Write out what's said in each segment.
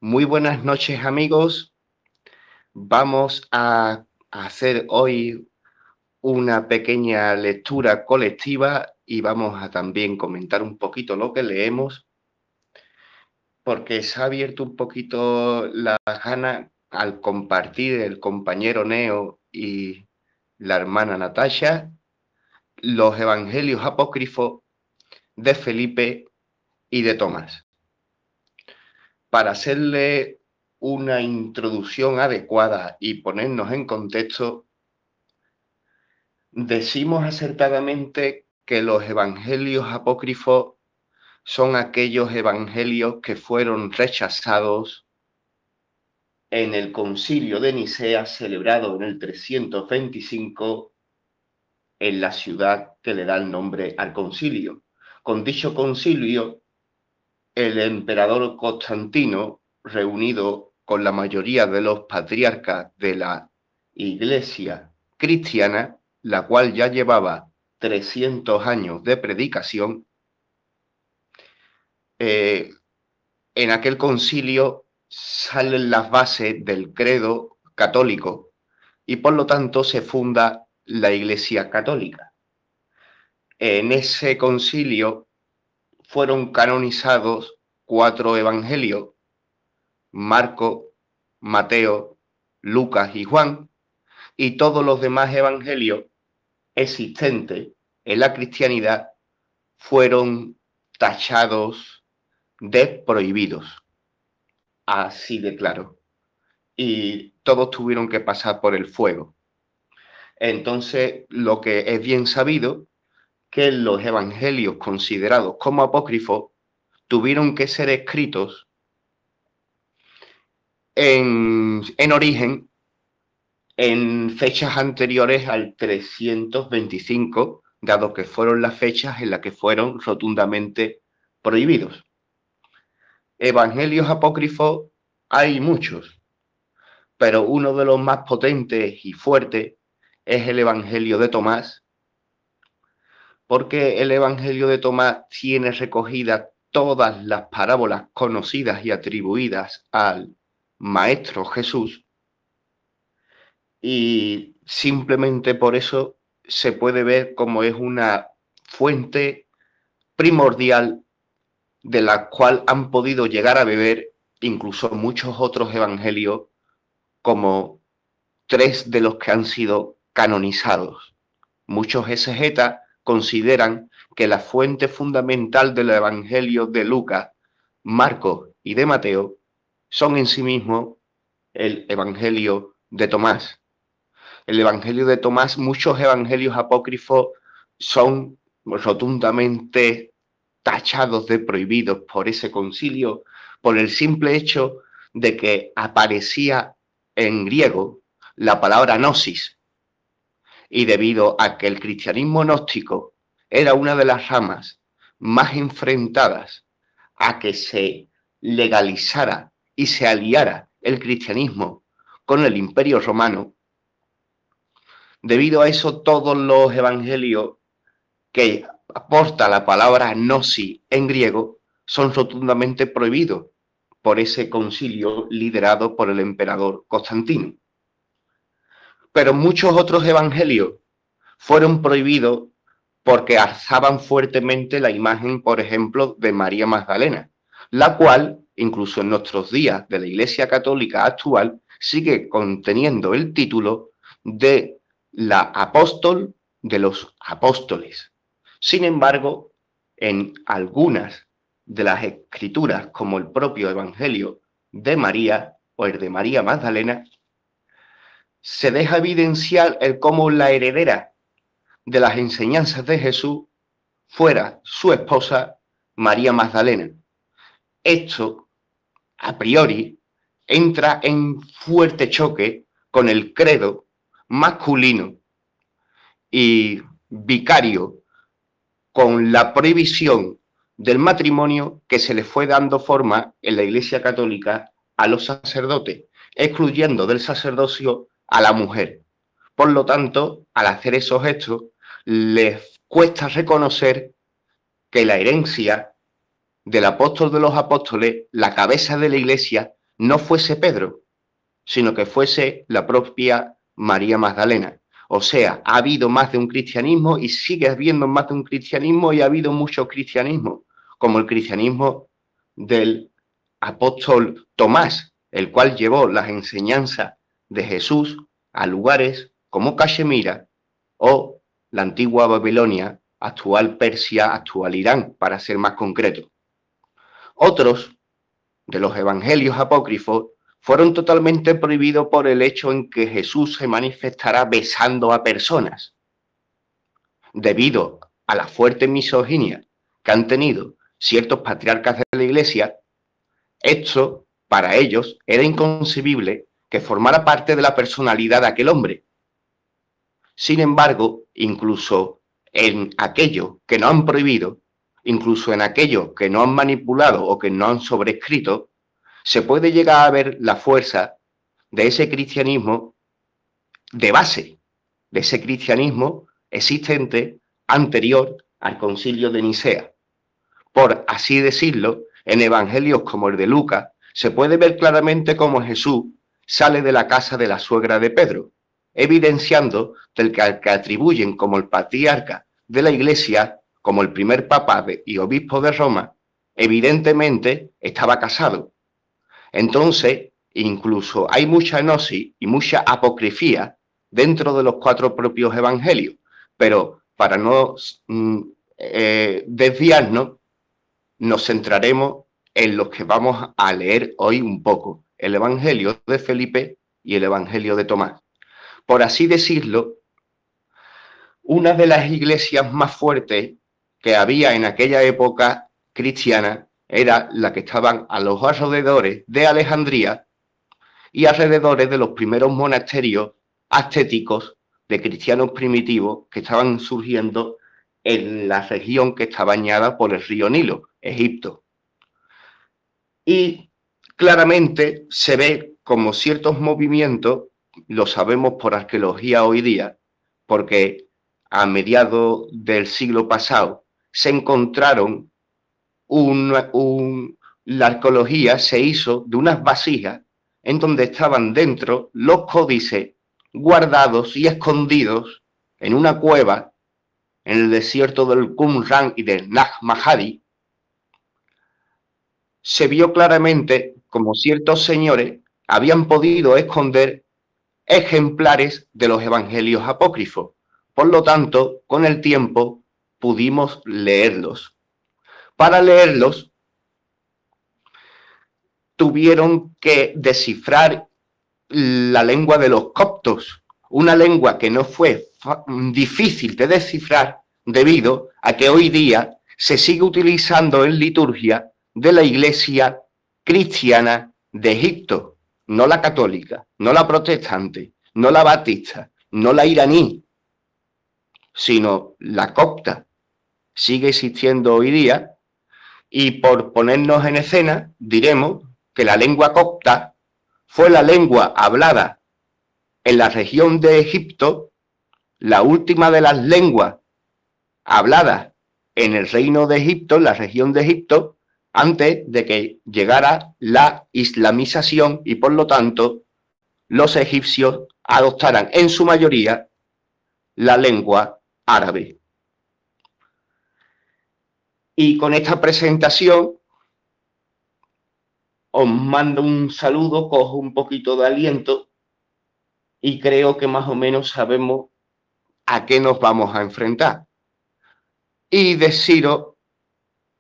Muy buenas noches, amigos. Vamos a hacer hoy una pequeña lectura colectiva y vamos a también comentar un poquito lo que leemos, porque se ha abierto un poquito la gana al compartir el compañero Neo y la hermana Natasha los evangelios apócrifos de Felipe y de Tomás. Para hacerle una introducción adecuada y ponernos en contexto, decimos acertadamente que los evangelios apócrifos son aquellos evangelios que fueron rechazados en el concilio de Nicea celebrado en el 325 en la ciudad que le da el nombre al concilio. Con dicho concilio, el emperador Constantino, reunido con la mayoría de los patriarcas de la Iglesia cristiana, la cual ya llevaba 300 años de predicación, en aquel concilio salen las bases del credo católico y por lo tanto se funda la Iglesia católica. En ese concilio fueron canonizados 4 evangelios: Marcos, Mateo, Lucas y Juan, y todos los demás evangelios existentes en la cristianidad fueron tachados de prohibidos, así de claro, y todos tuvieron que pasar por el fuego. Entonces, lo que es bien sabido, que los evangelios considerados como apócrifos tuvieron que ser escritos en origen en fechas anteriores al 325, dado que fueron las fechas en las que fueron rotundamente prohibidos. Evangelios apócrifos hay muchos, pero uno de los más potentes y fuertes es el Evangelio de Tomás, porque el Evangelio de Tomás tiene recogidas todas las parábolas conocidas y atribuidas al Maestro Jesús, y simplemente por eso se puede ver como es una fuente primordial de la cual han podido llegar a beber incluso muchos otros evangelios, como 3 de los que han sido canonizados. Muchos exegetas consideran que la fuente fundamental del evangelio de Lucas, Marcos y de Mateo son en sí mismos el evangelio de Tomás. El evangelio de Tomás, muchos evangelios apócrifos son rotundamente tachados de prohibidos por ese concilio, por el simple hecho de que aparecía en griego la palabra gnosis, y debido a que el cristianismo gnóstico era una de las ramas más enfrentadas a que se legalizara y se aliara el cristianismo con el Imperio Romano, debido a eso todos los evangelios que aporta la palabra gnosis en griego son rotundamente prohibidos por ese concilio liderado por el emperador Constantino. Pero muchos otros evangelios fueron prohibidos porque alzaban fuertemente la imagen, por ejemplo, de María Magdalena, la cual, incluso en nuestros días de la Iglesia Católica actual, sigue conteniendo el título de la apóstol de los apóstoles. Sin embargo, en algunas de las escrituras, como el propio Evangelio de María o el de María Magdalena, se deja evidenciar el cómo la heredera de las enseñanzas de Jesús fuera su esposa María Magdalena. Esto, a priori, entra en fuerte choque con el credo masculino y vicario, con la prohibición del matrimonio que se le fue dando forma en la Iglesia Católica a los sacerdotes, excluyendo del sacerdocio a la mujer. Por lo tanto, al hacer esos gestos, les cuesta reconocer que la herencia del apóstol de los apóstoles, la cabeza de la Iglesia, no fuese Pedro, sino que fuese la propia María Magdalena. O sea, ha habido más de un cristianismo y sigue habiendo más de un cristianismo y ha habido mucho cristianismo, como el cristianismo del apóstol Tomás, el cual llevó las enseñanzas de Jesús a lugares como Cachemira o la antigua Babilonia, actual Persia, actual Irán, para ser más concreto. Otros de los evangelios apócrifos fueron totalmente prohibidos por el hecho en que Jesús se manifestará besando a personas, debido a la fuerte misoginia que han tenido ciertos patriarcas de la Iglesia. Esto, para ellos, era inconcebible que formara parte de la personalidad de aquel hombre. Sin embargo, incluso en aquello que no han prohibido, incluso en aquello que no han manipulado o que no han sobrescrito, se puede llegar a ver la fuerza de ese cristianismo de base, de ese cristianismo existente anterior al concilio de Nicea. Por así decirlo, en evangelios como el de Lucas, se puede ver claramente cómo Jesús sale de la casa de la suegra de Pedro, evidenciando del que atribuyen como el patriarca de la Iglesia, como el primer papa y obispo de Roma, evidentemente estaba casado. Entonces, incluso hay mucha gnosis y mucha apocrifía dentro de los cuatro propios evangelios, pero para no desviarnos, nos centraremos en los que vamos a leer hoy un poco, el Evangelio de Felipe y el Evangelio de Tomás. Por así decirlo, una de las iglesias más fuertes que había en aquella época cristiana era la que estaban a los alrededores de Alejandría y alrededores de los primeros monasterios ascéticos de cristianos primitivos que estaban surgiendo en la región que está bañada por el río Nilo, Egipto. Y claramente se ve como ciertos movimientos, lo sabemos por arqueología hoy día, porque a mediados del siglo pasado se encontraron la arqueología se hizo de unas vasijas en donde estaban dentro los códices guardados y escondidos en una cueva en el desierto del Qumran y del Nag Hammadi. Se vio claramente como ciertos señores habían podido esconder ejemplares de los evangelios apócrifos. Por lo tanto, con el tiempo pudimos leerlos. Para leerlos, tuvieron que descifrar la lengua de los coptos, una lengua que no fue difícil de descifrar debido a que hoy día se sigue utilizando en liturgia de la iglesia cristiana de Egipto, no la católica, no la protestante, no la batista, no la iraní, sino la copta. Sigue existiendo hoy día y por ponernos en escena diremos que la lengua copta fue la lengua hablada en la región de Egipto, la última de las lenguas habladas en el reino de Egipto, en la región de Egipto, antes de que llegara la islamización y por lo tanto los egipcios adoptaran en su mayoría la lengua árabe. Y con esta presentación os mando un saludo, cojo un poquito de aliento y creo que más o menos sabemos a qué nos vamos a enfrentar. Y deciros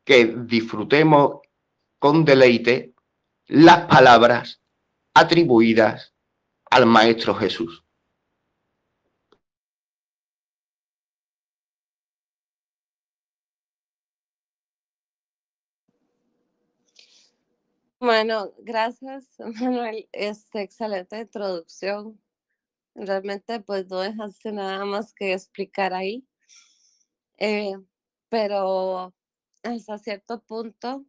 que disfrutemos con deleite las palabras atribuidas al Maestro Jesús. Bueno, gracias, Manuel. Excelente introducción. Realmente, pues no dejaste nada más que explicar ahí. Pero hasta cierto punto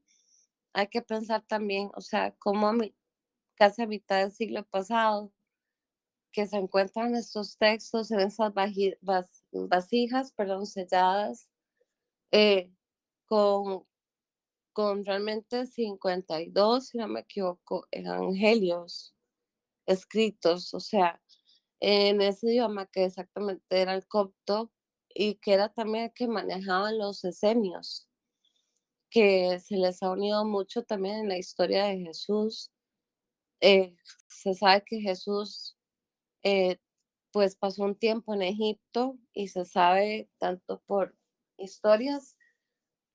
hay que pensar también, o sea, cómo casi a mitad del siglo pasado, que se encuentran estos textos en esas vasijas, perdón, selladas, con con realmente 52, si no me equivoco, evangelios escritos, o sea, en ese idioma que exactamente era el copto y que era también el que manejaban los esenios, que se les ha unido mucho también en la historia de Jesús. Se sabe que Jesús eh, pues pasó un tiempo en Egipto y se sabe tanto por historias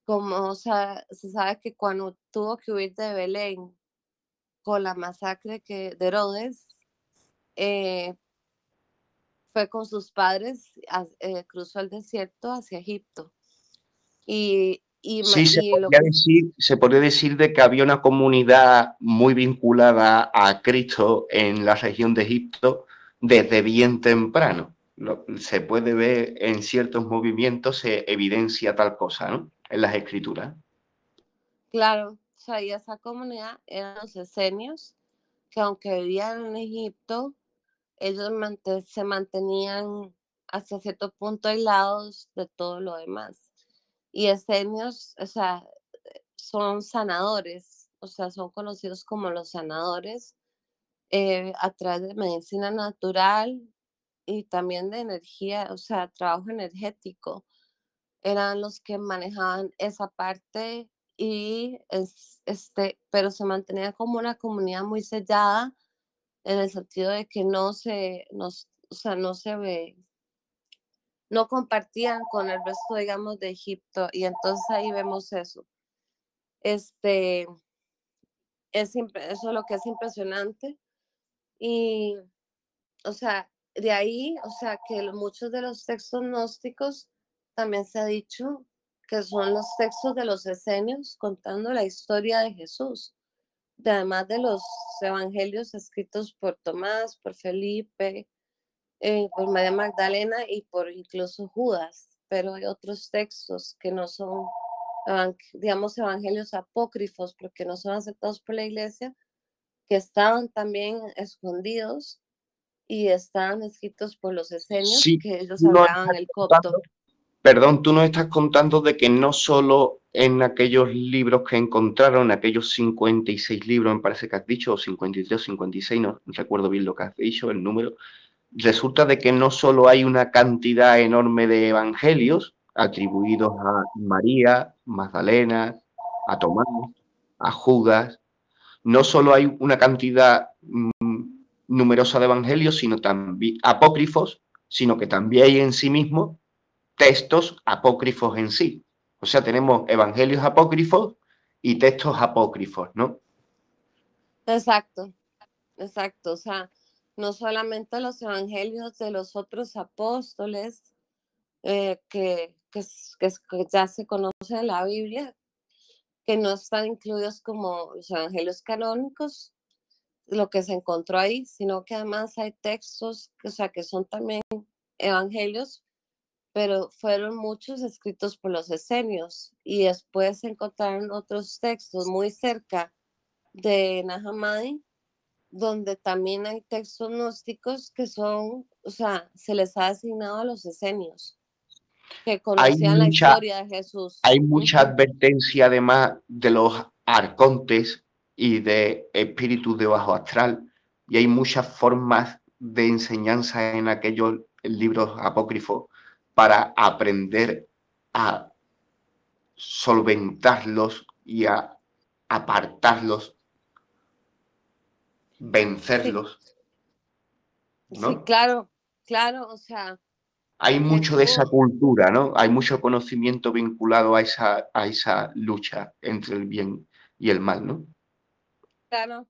como, o sea, se sabe que cuando tuvo que huir de Belén con la masacre de Herodes, eh, fue con sus padres, cruzó el desierto hacia Egipto. Sí, Y lo que se podría decir de que había una comunidad muy vinculada a Cristo en la región de Egipto desde bien temprano. Se puede ver en ciertos movimientos, se evidencia tal cosa, ¿no? En las escrituras. claro, o sea, y esa comunidad eran los esenios, que aunque vivían en Egipto, ellos se mantenían hasta cierto punto aislados de todo lo demás. Y esenios, o sea, son sanadores, o sea, son conocidos como los sanadores a través de medicina natural y también de energía, o sea, trabajo energético. Eran los que manejaban esa parte y pero se mantenía como una comunidad muy sellada en el sentido de que o sea, no se ve, no compartían con el resto, digamos, de Egipto y entonces ahí vemos eso. Este, eso es lo que es impresionante y, o sea, de ahí, o sea, que muchos de los textos gnósticos también se ha dicho que son los textos de los esenios contando la historia de Jesús, además de los evangelios escritos por Tomás, por Felipe, por María Magdalena y por incluso Judas, pero hay otros textos que no son, digamos, evangelios apócrifos, porque no son aceptados por la iglesia, que estaban también escondidos y estaban escritos por los esenios, Sí, que ellos tú nos hablaban estás el copto. contando, perdón, tú nos estás contando de que no solo en aquellos libros que encontraron, aquellos 56 libros, me parece que has dicho, o 53 o 56, no recuerdo bien lo que has dicho, el número, resulta de que no solo hay una cantidad enorme de evangelios atribuidos a María, Magdalena, a Tomás, a Judas, no solo hay una cantidad numerosa de evangelios, sino también apócrifos, sino que también hay en sí mismos textos apócrifos en sí. O sea, tenemos evangelios apócrifos y textos apócrifos, ¿no? Exacto, exacto. O sea, no solamente los evangelios de los otros apóstoles que ya se conoce en la Biblia, que no están incluidos como los evangelios canónicos, lo que se encontró ahí, sino que además hay textos, o sea, que son también evangelios, pero fueron muchos escritos por los esenios y después se encontraron otros textos muy cerca de Nag Hammadi, donde también hay textos gnósticos que son, o sea, se les ha asignado a los esenios, que Hay conocían la mucha, historia de Jesús. hay mucha advertencia además de los arcontes y de espíritus de bajo astral, y hay muchas formas de enseñanza en aquellos libros apócrifos para aprender a solventarlos y a apartarlos, Sí, vencerlos, sí, ¿no? claro, claro, o sea, Hay mucho de esa Jesús, cultura, ¿no? Hay mucho conocimiento vinculado a esa lucha entre el bien y el mal, ¿no? claro,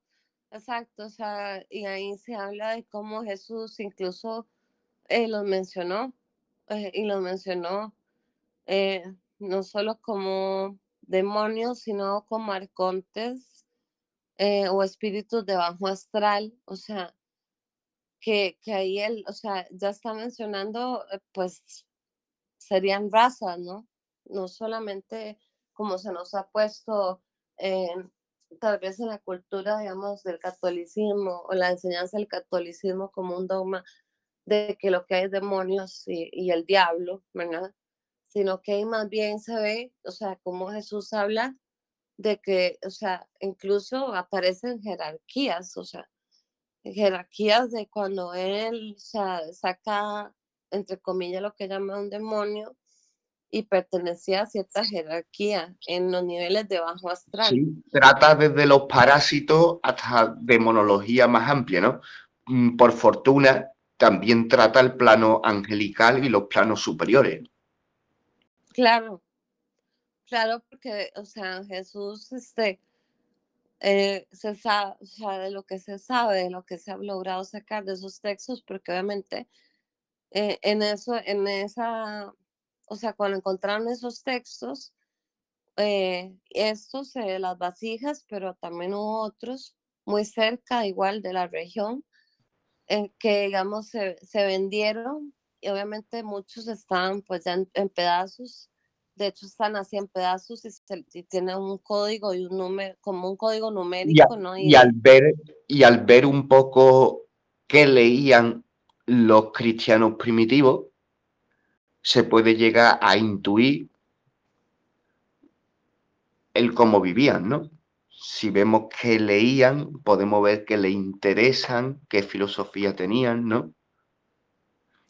exacto, o sea, y ahí se habla de cómo Jesús incluso los mencionó, y los mencionó no solo como demonios, sino como arcontes o espíritus de bajo astral, o sea, que ahí él, o sea, ya está mencionando, pues serían razas, ¿no? No solamente como se nos ha puesto tal vez en la cultura, digamos, del catolicismo o la enseñanza del catolicismo como un dogma de que lo que hay es demonios y el diablo, ¿verdad? Sino que ahí más bien se ve, o sea, cómo Jesús habla de que, o sea, incluso aparecen jerarquías, o sea, jerarquías de cuando él, o sea, saca, entre comillas, lo que llama un demonio y pertenecía a cierta jerarquía en los niveles de bajo astral. Sí, trata desde los parásitos hasta demonología más amplia, ¿no? Por fortuna, también trata el plano angelical y los planos superiores. Claro, claro, porque, o sea, Jesús, se sabe, o sea, de lo que se sabe, de lo que se ha logrado sacar de esos textos, porque obviamente en eso, en esa, o sea, cuando encontraron esos textos, estos, las vasijas, pero también hubo otros muy cerca, igual de la región, que digamos se vendieron y obviamente muchos estaban pues ya en pedazos. De hecho, están así en pedazos y tienen un código y un número, como un código Y, a- numérico, ¿no? y al ver, y al ver un poco qué leían los cristianos primitivos, se puede llegar a intuir el cómo vivían, ¿no? Si vemos qué leían, podemos ver qué le interesan, qué filosofía tenían, ¿no?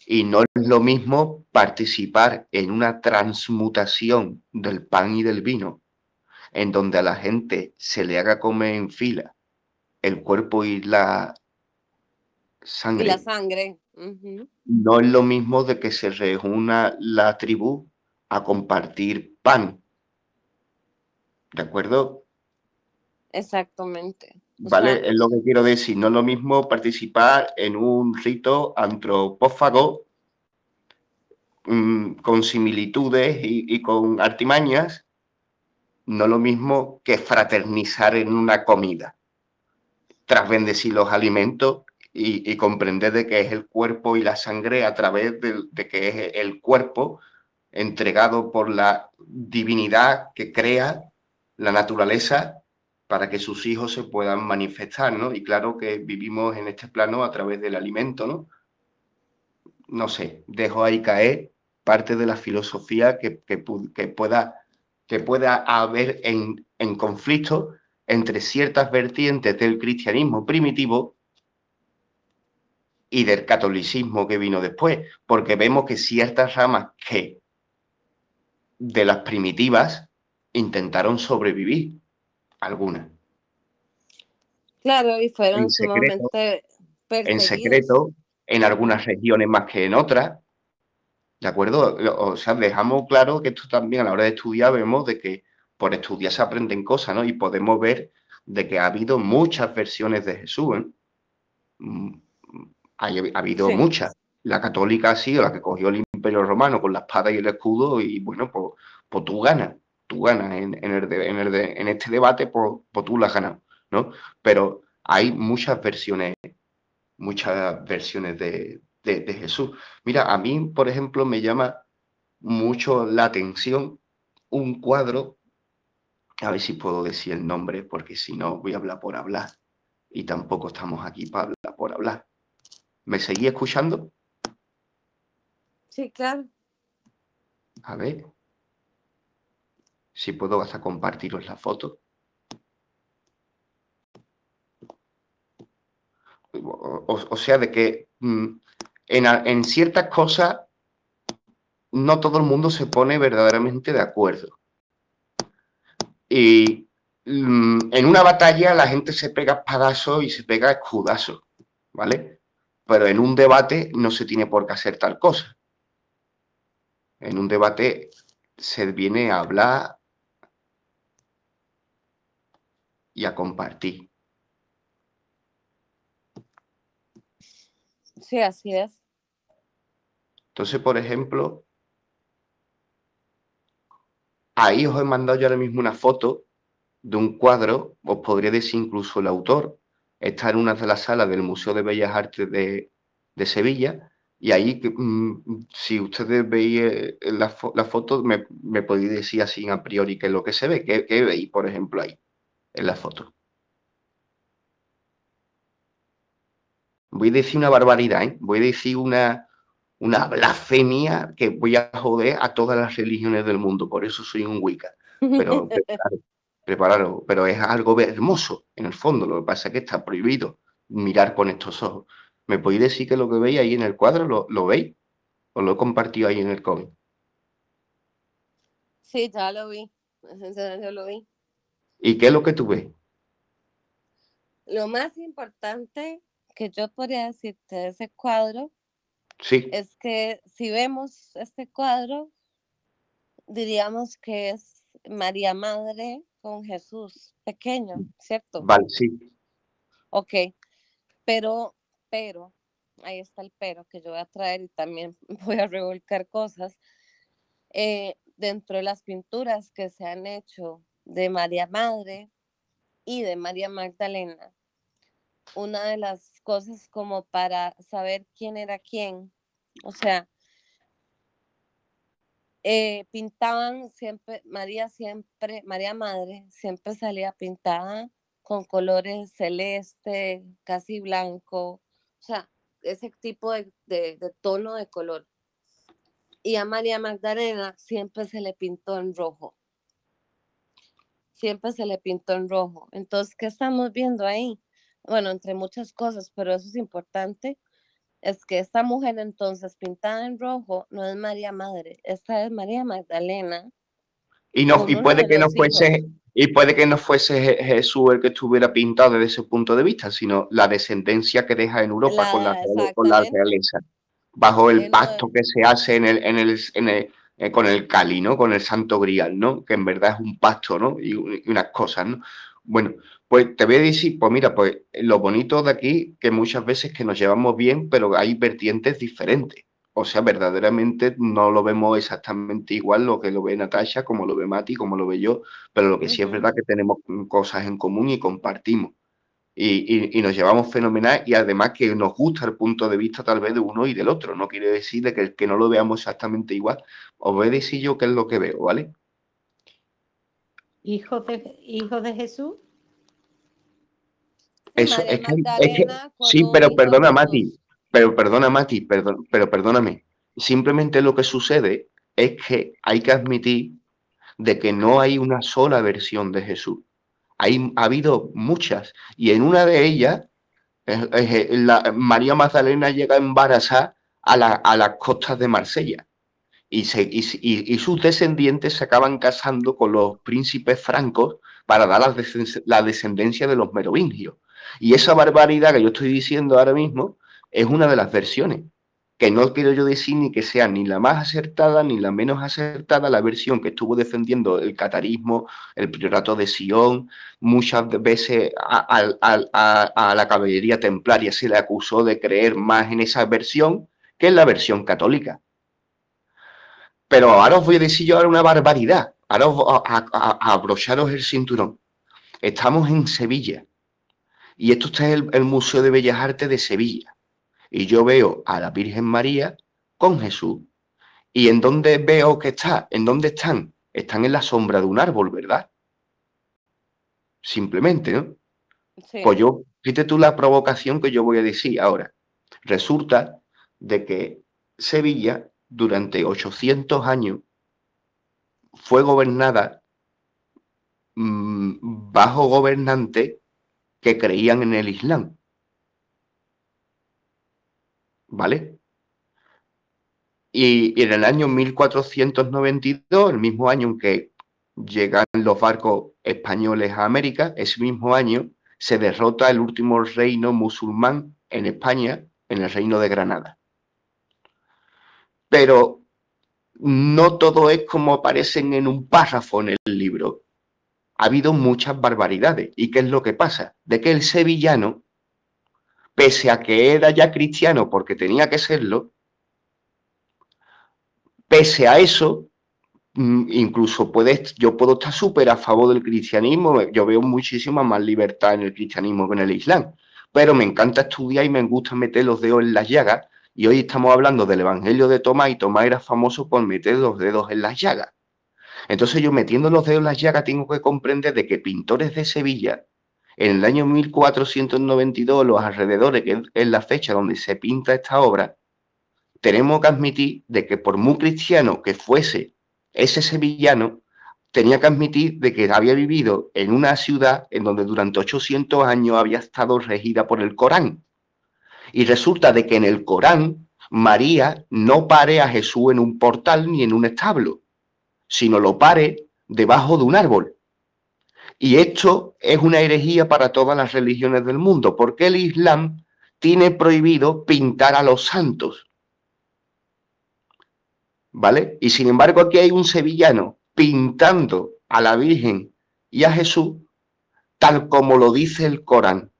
Y no es lo mismo participar en una transmutación del pan y del vino, en donde a la gente se le haga comer en fila el cuerpo y la Y la sangre. sangre. Ujú. No es lo mismo de que se reúna la tribu a compartir pan, ¿de acuerdo? Exactamente. O sea, ¿Vale? Es lo que quiero decir. No es lo mismo participar en un rito antropófago con similitudes y con artimañas. No es lo mismo que fraternizar en una comida, tras bendecir los alimentos y comprender de que es el cuerpo y la sangre a través de que es el cuerpo entregado por la divinidad que crea la naturaleza para que sus hijos se puedan manifestar, ¿no? Y claro que vivimos en este plano a través del alimento, ¿no? No sé, dejo ahí caer parte de la filosofía que pueda haber en conflicto entre ciertas vertientes del cristianismo primitivo y del catolicismo que vino después, porque vemos que ciertas ramas que de las primitivas intentaron sobrevivir, algunas, claro, y en fueron secreto, sumamente en perseguidos. secreto, en algunas regiones más que en otras, ¿de acuerdo? O sea, dejamos claro que esto también a la hora de estudiar vemos de que por estudiar se aprenden cosas, ¿no? Y podemos ver de que ha habido muchas versiones de Jesús, ¿eh? Mm, ha habido Sí, muchas. La católica ha sido la que cogió el Imperio Romano con la espada y el escudo y bueno, pues tú ganas en este debate, pues tú la has ganado, ¿no? Pero hay muchas versiones de Jesús. Mira, a mí, por ejemplo, me llama mucho la atención un cuadro, a ver si puedo decir el nombre, porque si no voy a hablar por hablar y tampoco estamos aquí para hablar por hablar. ¿Me seguí escuchando? sí, claro. A ver si puedo hasta compartiros la foto. O sea, de que en ciertas cosas no todo el mundo se pone verdaderamente de acuerdo. Y en una batalla la gente se pega espadazos y se pega escudazos, ¿vale? Pero en un debate no se tiene por qué hacer tal cosa. En un debate se viene a hablar y a compartir. Sí, así es. Entonces, por ejemplo, ahí os he mandado yo ahora mismo una foto de un cuadro, os podría decir incluso el autor, está en una de las salas del Museo de Bellas Artes de Sevilla, y ahí, si ustedes veis la foto, me podéis decir así a priori qué es lo que se ve, qué veis, por ejemplo, ahí, en la foto. Voy a decir una barbaridad, ¿eh? Voy a decir una blasfemia que voy a joder a todas las religiones del mundo, por eso soy un Wicca. Pero claro, prepararlo, pero es algo hermoso en el fondo. Lo que pasa es que está prohibido mirar con estos ojos. ¿Me podéis decir que lo que veis ahí en el cuadro lo veis? ¿Os lo he compartido ahí en el cómic? Sí, ya lo vi. Yo lo vi. ¿Y qué es lo que tú ves? Lo más importante que yo podría decirte de ese cuadro Sí, es que si vemos este cuadro, diríamos que es María Madre con Jesús pequeño, ¿cierto? vale, sí. Ok, pero, pero, ahí está el pero que yo voy a traer y también voy a revolcar cosas. Dentro de las pinturas que se han hecho de María Madre y de María Magdalena, una de las cosas como para saber quién era quién, o sea, pintaban siempre, María Madre siempre salía pintada con colores celeste, casi blanco, o sea, ese tipo de tono de color. Y a María Magdalena siempre se le pintó en rojo, siempre se le pintó en rojo. Entonces, ¿qué estamos viendo ahí? Bueno, entre muchas cosas, pero eso es importante, es que esta mujer entonces pintada en rojo no es María Madre, esta es María Magdalena Y, no, con uno de los hijos. y puede que no fuese Jesús el que estuviera pintado desde ese punto de vista, sino la descendencia que deja en Europa con la Exactamente, realeza, bajo el uno pacto de, que se hace con el Cali, ¿no? Con el Santo Grial, ¿no? Que en verdad es un pacto, ¿no? Y unas cosas, ¿no? Bueno, pues te voy a decir, pues mira, pues lo bonito de aquí, que muchas veces que nos llevamos bien, pero hay vertientes diferentes. O sea, verdaderamente no lo vemos exactamente igual lo que lo ve Natasha, como lo ve Mati, como lo ve yo, pero lo que sí es ujú. verdad que tenemos cosas en común y compartimos. Y nos llevamos fenomenal y además que nos gusta el punto de vista tal vez de uno y del otro. No quiere decir de que el que no lo veamos exactamente igual. Os voy a decir yo qué es lo que veo, ¿vale? Hijo de Jesús. Sí, Eso María es que Magdalena con sí, un hijo de Jesús. Pero perdona, Mati, pero perdóname. Simplemente lo que sucede es que hay que admitir de que no hay una sola versión de Jesús. Ha habido muchas y en una de ellas María Magdalena llega a embarazar a las costas de Marsella y sus descendientes se acaban casando con los príncipes francos para dar la descendencia de los merovingios. Y esa barbaridad que yo estoy diciendo ahora mismo es una de las versiones, que no quiero yo decir ni que sea ni la más acertada ni la menos acertada, la versión que estuvo defendiendo el catarismo, el priorato de Sion, muchas veces a la caballería templaria se le acusó de creer más en esa versión que en la versión católica. Pero ahora os voy a decir yo ahora una barbaridad. Ahora a abrocharos el cinturón. Estamos en Sevilla y esto está en el Museo de Bellas Artes de Sevilla. Y yo veo a la Virgen María con Jesús. ¿Y en dónde veo que está? ¿En dónde están? Están en la sombra de un árbol, ¿verdad? Simplemente, ¿no? Sí, Pues yo, fíjate tú la provocación que yo voy a decir ahora. Resulta de que Sevilla durante 800 años fue gobernada bajo gobernantes que creían en el Islam, ¿vale? Y en el año 1492, el mismo año en que llegan los barcos españoles a América, ese mismo año se derrota el último reino musulmán en España, en el reino de Granada. Pero no todo es como aparecen en un párrafo en el libro. Ha habido muchas barbaridades. ¿Y qué es lo que pasa? De que el sevillano, pese a que era ya cristiano porque tenía que serlo, pese a eso, incluso yo puedo estar súper a favor del cristianismo, yo veo muchísima más libertad en el cristianismo que en el islam, pero me encanta estudiar y me gusta meter los dedos en las llagas, y hoy estamos hablando del Evangelio de Tomás, y Tomás era famoso por meter los dedos en las llagas. Entonces yo metiendo los dedos en las llagas tengo que comprender de que pintores de Sevilla, en el año 1492, los alrededores, que es la fecha donde se pinta esta obra, tenemos que admitir de que por muy cristiano que fuese ese sevillano, tenía que admitir de que había vivido en una ciudad en donde durante 800 años había estado regida por el Corán. Y resulta de que en el Corán María no pare a Jesús en un portal ni en un establo, sino lo pare debajo de un árbol. Y esto es una herejía para todas las religiones del mundo, porque el Islam tiene prohibido pintar a los santos, ¿vale? Y sin embargo aquí hay un sevillano pintando a la Virgen y a Jesús tal como lo dice el Corán.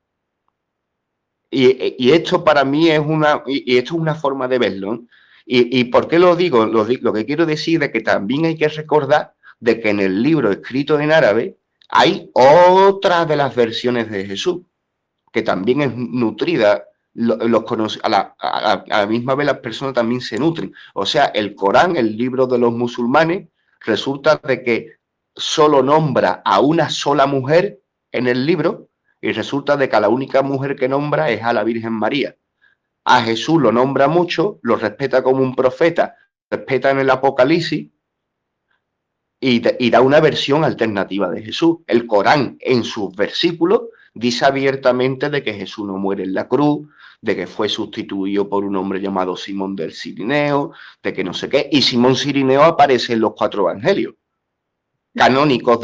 Y esto para mí es esto es una forma de verlo, ¿no? ¿Y por qué lo digo? Lo que quiero decir es que también hay que recordar de que en el libro escrito en árabe hay otra de las versiones de Jesús, que también es nutrida, a la misma vez las personas también se nutren. O sea, el Corán, el libro de los musulmanes, resulta de que solo nombra a una sola mujer en el libro, y resulta de que a la única mujer que nombra es a la Virgen María. A Jesús lo nombra mucho, lo respeta como un profeta, respeta en el Apocalipsis y da una versión alternativa de Jesús. El Corán, en sus versículos, dice abiertamente de que Jesús no muere en la cruz, de que fue sustituido por un hombre llamado Simón del Cirineo, de que no sé qué. Y Simón Cirineo aparece en los 4 evangelios canónicos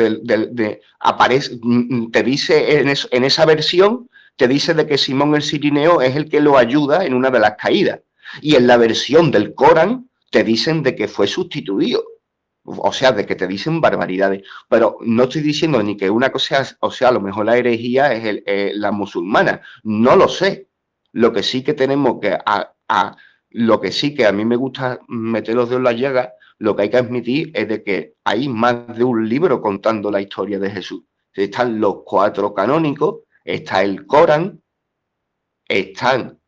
aparece, te dice en esa versión, te dice de que Simón el Cirineo es el que lo ayuda en una de las caídas. Y en la versión del Corán te dicen de que fue sustituido. O sea, de que te dicen barbaridades. Pero no estoy diciendo ni que una cosa, o sea, a lo mejor la herejía es la musulmana. No lo sé. Lo que sí que tenemos que, lo que sí que a mí me gusta meter los dedos en la llaga, lo que hay que admitir es de que hay más de un libro contando la historia de Jesús. Están los 4 canónicos, está el Corán, están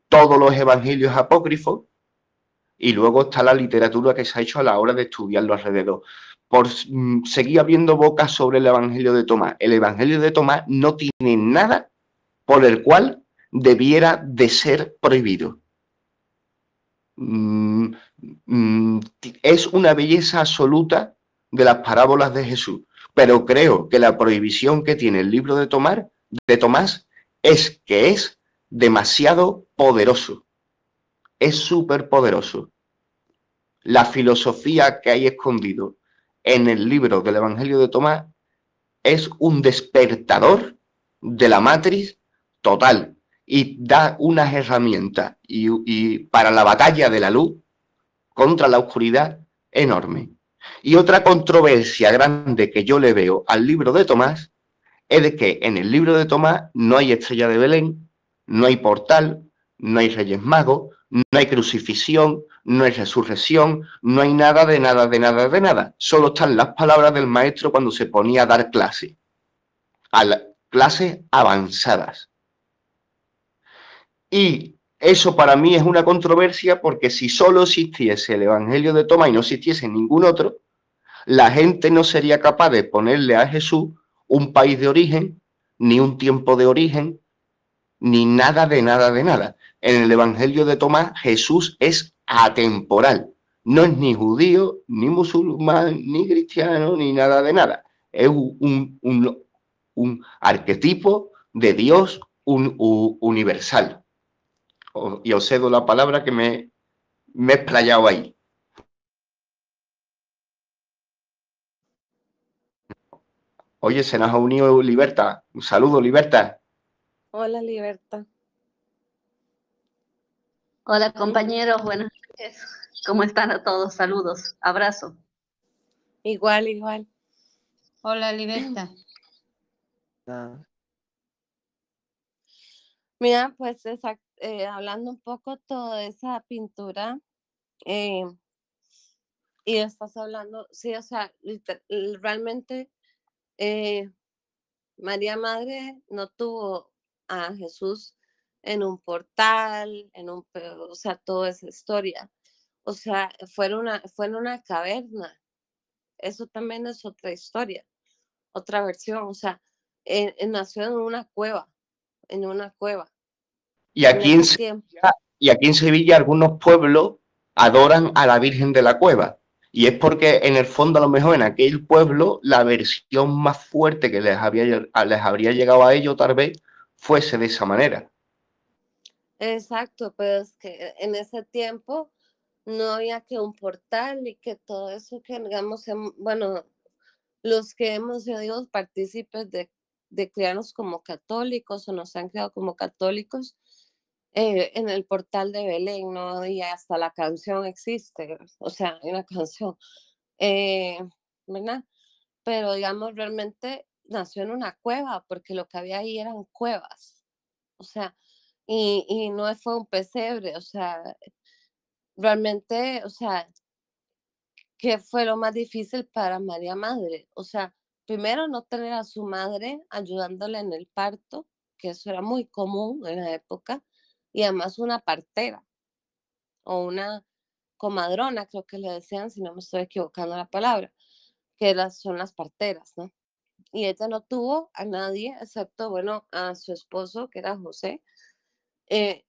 todos los evangelios apócrifos y luego está la literatura que se ha hecho a la hora de estudiarlo alrededor. Por seguir abriendo boca sobre el evangelio de Tomás. El evangelio de Tomás no tiene nada por el cual debiera de ser prohibido. Es una belleza absoluta de las parábolas de Jesús, pero creo que la prohibición que tiene el libro de Tomás es que es demasiado poderoso, es súper poderoso. La filosofía que hay escondido en el libro del Evangelio de Tomás es un despertador de la matriz total y da unas herramientas y para la batalla de la luz contra la oscuridad enorme. Y otra controversia grande que yo le veo al libro de Tomás es de que en el libro de Tomás no hay estrella de Belén, no hay portal, no hay Reyes Magos, no hay crucifixión, no hay resurrección, no hay nada de nada de nada de nada. Solo están las palabras del maestro cuando se ponía a dar clases, clases avanzadas. Y eso para mí es una controversia porque si solo existiese el Evangelio de Tomás y no existiese ningún otro, la gente no sería capaz de ponerle a Jesús un país de origen, ni un tiempo de origen, ni nada de nada de nada. En el Evangelio de Tomás, Jesús es atemporal. No es ni judío, ni musulmán, ni cristiano, ni nada de nada. Es un arquetipo de Dios universal. Y os cedo la palabra que me he explayado ahí. Oye, se nos ha unido Libertad. Un saludo, Libertad. Hola, Libertad. Hola, compañeros. Buenas noches. ¿Cómo están a todos? Saludos. Abrazo. Igual, igual. Hola, Libertad. Mira, pues hablando un poco toda esa pintura, y estás hablando, sí, o sea, realmente María Madre no tuvo a Jesús en un portal, o sea, toda esa historia. O sea, fue en una caverna. Eso también es otra historia, otra versión. O sea, nació en una cueva, Y aquí en Sevilla algunos pueblos adoran a la Virgen de la Cueva. Y es porque en el fondo a lo mejor en aquel pueblo la versión más fuerte que les habría llegado a ellos tal vez fuese de esa manera. Exacto, pero es que en ese tiempo no había que un portal y que todo eso que digamos, bueno, los que hemos sido partícipes de criarnos como católicos o nos han criado como católicos, en el portal de Belén, ¿no? Y hasta la canción existe, o sea, hay una canción, eh, ¿verdad? Pero digamos, realmente nació en una cueva, porque lo que había ahí eran cuevas, o sea, y no fue un pesebre, o sea, realmente, o sea, ¿qué fue lo más difícil para María Madre? O sea, primero no tener a su madre ayudándole en el parto, que eso era muy común en la época, y además una partera o una comadrona, creo que le decían, si no me estoy equivocando la palabra, que son las parteras, ¿no? Y ella no tuvo a nadie, excepto, bueno, a su esposo, que era José, eh,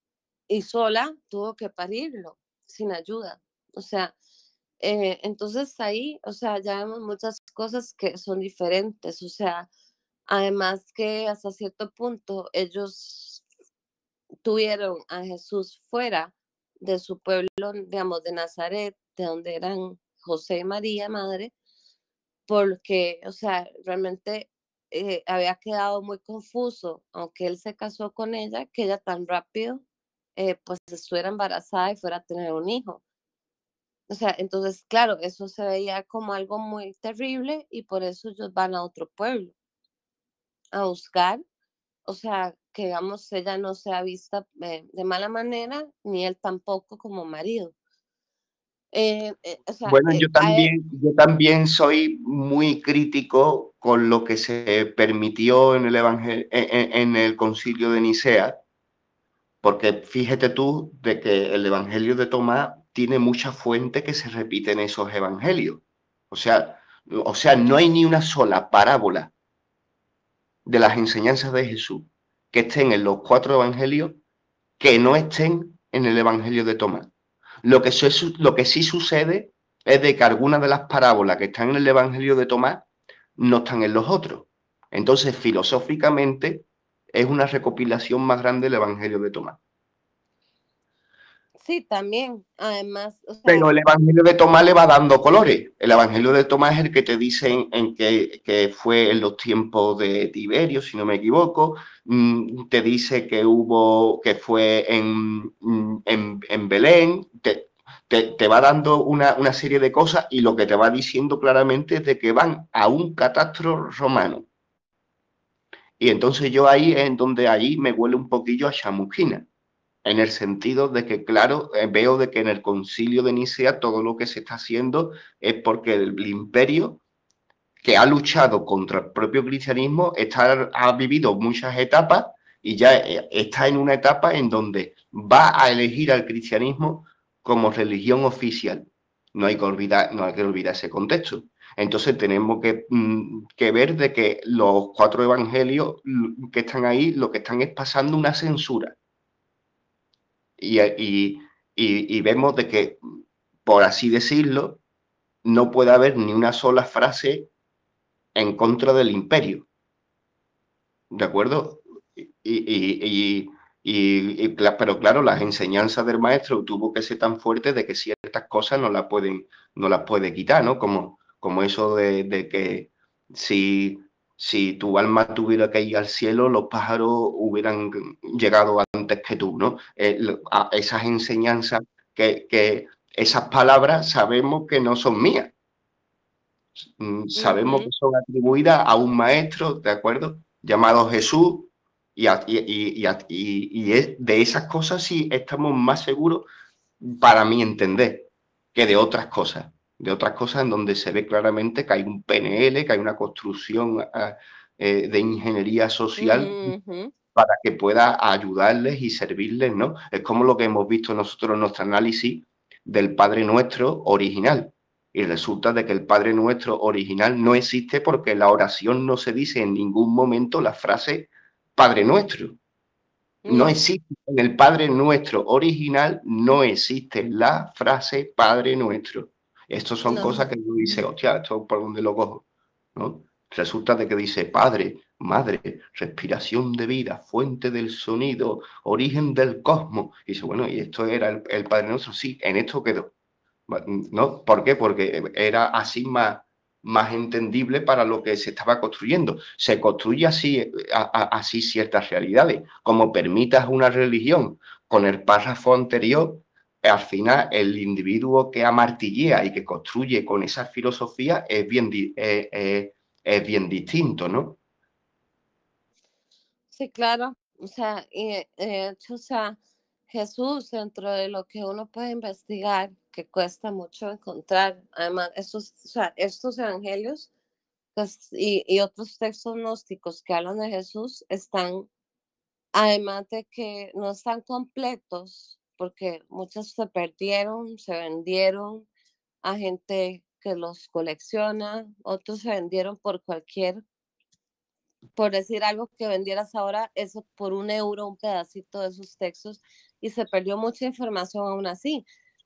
y sola tuvo que parirlo, sin ayuda. O sea, entonces ahí, o sea, ya vemos muchas cosas que son diferentes, o sea, además que hasta cierto punto ellos tuvieron a Jesús fuera de su pueblo, digamos, de Nazaret, de donde eran José y María, madre, porque, o sea, realmente había quedado muy confuso, aunque él se casó con ella, que ella tan rápido, pues estuviera embarazada y fuera a tener un hijo. O sea, entonces, claro, eso se veía como algo muy terrible y por eso ellos van a otro pueblo a buscar, o sea, que digamos, ella no sea vista de mala manera, ni él tampoco como marido. O sea, Bueno, yo también soy muy crítico con lo que se permitió en el en el Concilio de Nicea, porque fíjate tú de que el Evangelio de Tomás tiene mucha fuente que se repite en esos evangelios. O sea, no hay ni una sola parábola de las enseñanzas de Jesús que estén en los 4 evangelios que no estén en el Evangelio de Tomás. Lo que sí sucede es de que algunas de las parábolas que están en el Evangelio de Tomás no están en los otros. Entonces, filosóficamente, es una recopilación más grande del Evangelio de Tomás. sí, también, además, o sea, Pero el Evangelio de Tomás le va dando colores. El Evangelio de Tomás es el que te dicen en que fue en los tiempos de Tiberio, si no me equivoco. Te dice que fue en Belén. Te va dando una serie de cosas y lo que te va diciendo claramente es de que van a un catastro romano. Y entonces yo ahí es en donde ahí me huele un poquillo a chamusquina, en el sentido de que, claro, veo de que en el Concilio de Nicea todo lo que se está haciendo es porque el imperio que ha luchado contra el propio cristianismo ha vivido muchas etapas y ya está en una etapa en donde va a elegir al cristianismo como religión oficial. No hay que olvidar ese contexto. Entonces tenemos que ver de que los 4 evangelios que están ahí lo que están es pasando una censura. Y vemos de que, por así decirlo, no puede haber ni una sola frase en contra del imperio, ¿de acuerdo? Pero claro, las enseñanzas del maestro tuvo que ser tan fuertes de que ciertas cosas no las puede quitar, ¿no? Como eso de que si tu alma tuviera que ir al cielo, los pájaros hubieran llegado antes que tú, ¿no? Esas enseñanzas, que esas palabras sabemos que no son mías. Sabemos que son atribuidas a un maestro, ¿de acuerdo? Llamado Jesús, y de esas cosas sí estamos más seguros, para mi entender, que de otras cosas. De otras cosas en donde se ve claramente que hay un PNL, que hay una construcción de ingeniería social para que pueda ayudarles y servirles, ¿no? Es como lo que hemos visto nosotros en nuestro análisis del Padre Nuestro original. Y resulta de que el Padre Nuestro original no existe porque en la oración no se dice en ningún momento la frase Padre Nuestro. No existe. En el Padre Nuestro original no existe la frase Padre Nuestro. Estos son No, cosas que uno dice, hostia, ¿esto por dónde lo cojo? ¿No? Resulta de que dice padre, madre, respiración de vida, fuente del sonido, origen del cosmos. Y dice, bueno, y esto era el Padre Nuestro, sí, en esto quedó. ¿No? ¿Por qué? Porque era así más entendible para lo que se estaba construyendo. Se construye así, así ciertas realidades. Como permitas una religión con el párrafo anterior, al final el individuo que amartillea y que construye con esa filosofía es bien distinto, ¿no? sí, claro. O sea, y de hecho, o sea, Jesús, dentro de lo que uno puede investigar, que cuesta mucho encontrar, además, o sea, estos evangelios pues, y otros textos gnósticos que hablan de Jesús están, además de que no están completos, porque muchos se perdieron, se vendieron a gente que los colecciona, otros se vendieron por decir algo que vendieras ahora, eso por €1, un pedacito de esos textos, y se perdió mucha información aún así.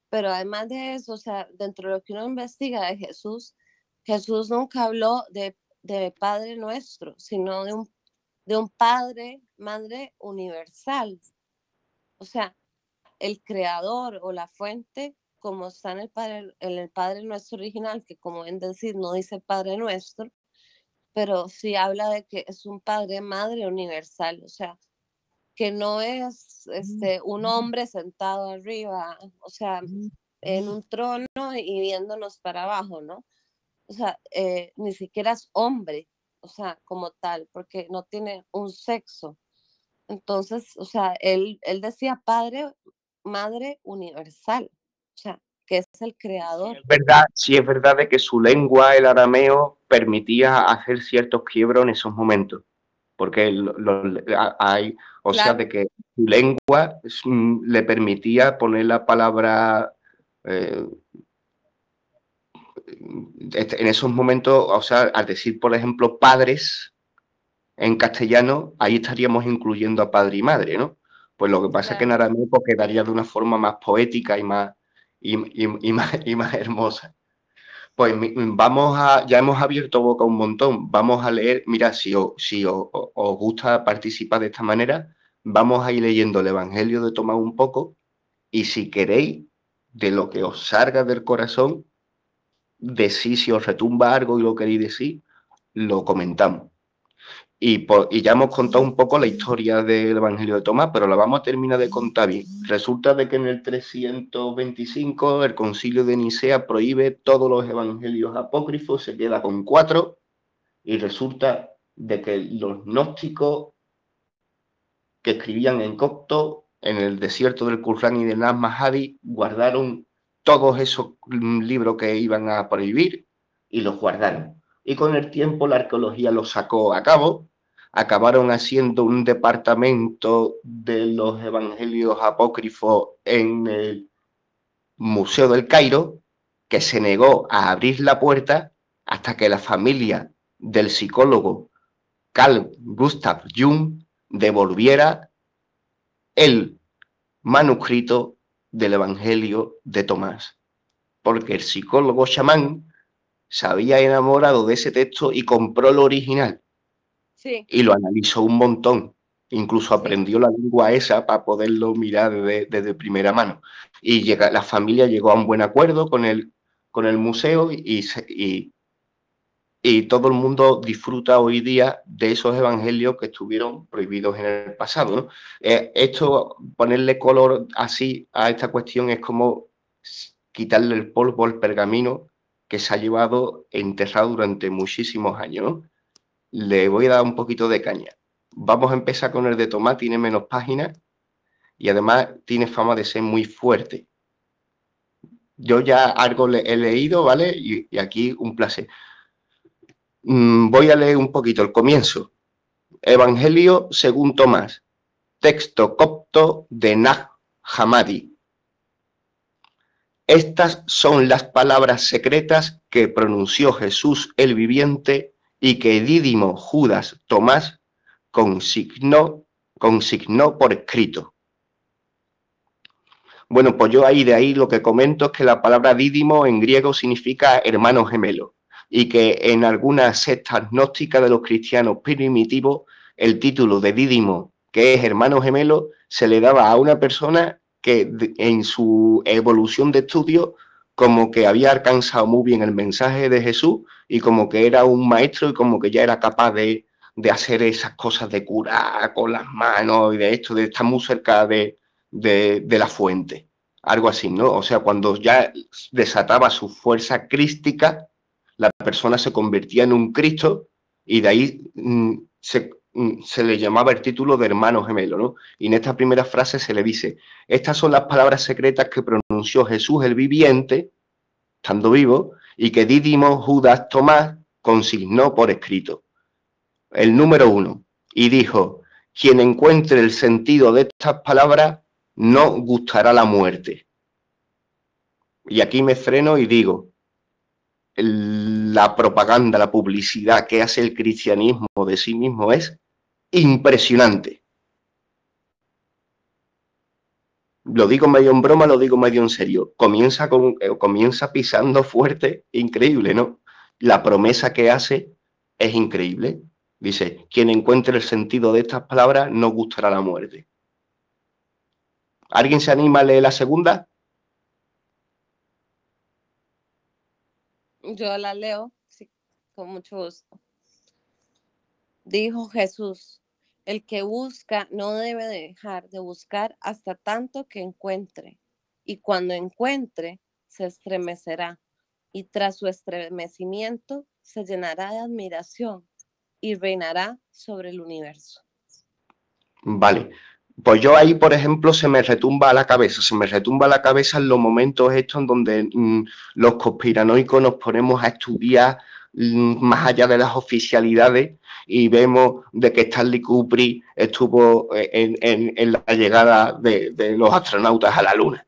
Pero además de eso, o sea, dentro de lo que uno investiga de Jesús, Jesús nunca habló de Padre Nuestro, sino de un Padre, Madre universal. O sea, el creador o la fuente, como está en el Padre Nuestro original, que como ven decir, no dice Padre Nuestro, pero sí habla de que es un padre, madre universal, o sea, que no es un hombre sentado arriba, o sea, en un trono y viéndonos para abajo, ¿no? O sea, ni siquiera es hombre, o sea, como tal, porque no tiene un sexo. Entonces, o sea, él decía padre, madre universal, o sea, que es el creador. Sí es verdad de que su lengua, el arameo, permitía hacer ciertos quiebros en esos momentos. Porque hay, o sea, Claro, de que su lengua le permitía poner la palabra en esos momentos, o sea, al decir, por ejemplo, padres en castellano, ahí estaríamos incluyendo a padre y madre, ¿no? Pues lo que pasa es que en claro. arameo pues, quedaría de una forma más poética y más hermosa. Pues ya hemos abierto boca un montón, vamos a leer, mira, si os gusta participar de esta manera, vamos a ir leyendo el Evangelio de Tomás un poco y si queréis, de lo que os salga del corazón, decís si os retumba algo y lo queréis decir, lo comentamos. Y ya hemos contado un poco la historia del Evangelio de Tomás, pero la vamos a terminar de contar bien. Resulta de que en el 325 el Concilio de Nicea prohíbe todos los evangelios apócrifos, se queda con 4, y resulta de que los gnósticos que escribían en copto en el desierto del Qur'án y del Nag Hammadi guardaron todos esos libros que iban a prohibir y los guardaron. Y con el tiempo la arqueología los sacó a cabo, acabaron haciendo un departamento de los evangelios apócrifos en el Museo del Cairo, que se negó a abrir la puerta hasta que la familia del psicólogo Carl Gustav Jung devolviera el manuscrito del Evangelio de Tomás, porque el psicólogo chamán se había enamorado de ese texto y compró el original. Sí. Y lo analizó un montón, incluso aprendió la lengua esa para poderlo mirar desde primera mano. Y la familia llegó a un buen acuerdo con el museo y todo el mundo disfruta hoy día de esos evangelios que estuvieron prohibidos en el pasado, ¿no? Esto, ponerle color así a esta cuestión es como quitarle el polvo al pergamino que se ha llevado enterrado durante muchísimos años, ¿no? Le voy a dar un poquito de caña. Vamos a empezar con el de Tomás, tiene menos páginas y además tiene fama de ser muy fuerte. Yo ya algo he leído, ¿vale? Y aquí un placer. Voy a leer un poquito el comienzo. Evangelio según Tomás, texto copto de Nag Hammadi. Estas son las palabras secretas que pronunció Jesús el viviente y que Dídimo Judas Tomás consignó por escrito. Bueno, pues yo ahí de ahí lo que comento es que la palabra dídimo en griego significa hermano gemelo y que en algunas sectas gnósticas de los cristianos primitivos el título de dídimo, que es hermano gemelo, se le daba a una persona que en su evolución de estudio como que había alcanzado muy bien el mensaje de Jesús y como que era un maestro y como que ya era capaz de hacer esas cosas de curar con las manos y de esto, de estar muy cerca de la fuente, algo así, ¿no? O sea, cuando ya desataba su fuerza crística, la persona se convertía en un Cristo y de ahí se le llamaba el título de hermano gemelo, ¿no? Y en esta primera frase se le dice, estas son las palabras secretas que pronunció Jesús el viviente, estando vivo, y que Dídimo Judas Tomás consignó por escrito. El número 1, y dijo, quien encuentre el sentido de estas palabras no gustará la muerte. Y aquí me freno y digo, la propaganda, la publicidad que hace el cristianismo de sí mismo es impresionante. Lo digo medio en broma, lo digo medio en serio. Comienza pisando fuerte, increíble, ¿no? La promesa que hace es increíble. Dice, quien encuentre el sentido de estas palabras no gustará la muerte. ¿Alguien se anima a leer la segunda? Yo la leo, sí, con mucho gusto. Dijo Jesús, el que busca no debe dejar de buscar hasta tanto que encuentre, y cuando encuentre, se estremecerá, y tras su estremecimiento se llenará de admiración y reinará sobre el universo. Vale. Pues yo ahí, por ejemplo, se me retumba la cabeza en los momentos estos en donde los conspiranoicos nos ponemos a estudiar más allá de las oficialidades y vemos de que Stanley Kubrick estuvo en la llegada de los astronautas a la Luna,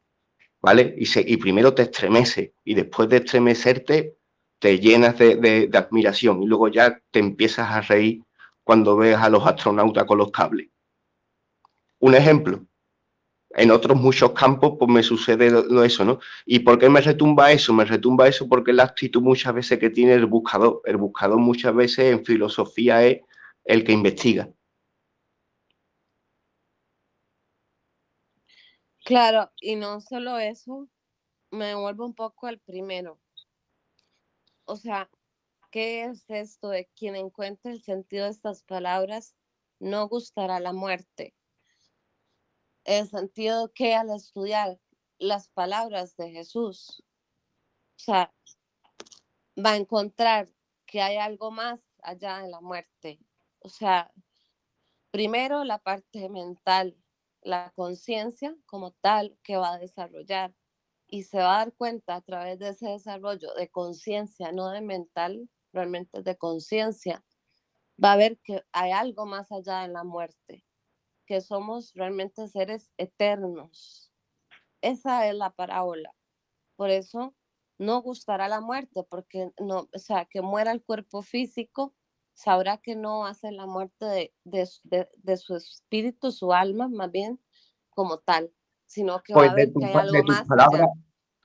¿vale? Y primero te estremece y después de estremecerte te llenas de admiración y luego ya te empiezas a reír cuando ves a los astronautas con los cables. Un ejemplo, en otros muchos campos pues me sucede eso, ¿no? ¿Y por qué me retumba eso? Me retumba eso porque es la actitud muchas veces que tiene el buscador. El buscador muchas veces en filosofía es el que investiga. Claro, y no solo eso, me devuelvo un poco al primero. O sea, ¿qué es esto de quien encuentre el sentido de estas palabras no gustará la muerte? El sentido que al estudiar las palabras de Jesús, o sea, va a encontrar que hay algo más allá de la muerte. O sea, primero la parte mental, la conciencia como tal que va a desarrollar y se va a dar cuenta a través de ese desarrollo de conciencia, no de mental, realmente de conciencia, va a ver que hay algo más allá de la muerte, que somos realmente seres eternos. Esa es la parábola. Por eso no gustará la muerte, porque no, o sea, que muera el cuerpo físico, sabrá que no hace la muerte de su espíritu, su alma, más bien, como tal, sino que va Pues a ver que hay algo más allá.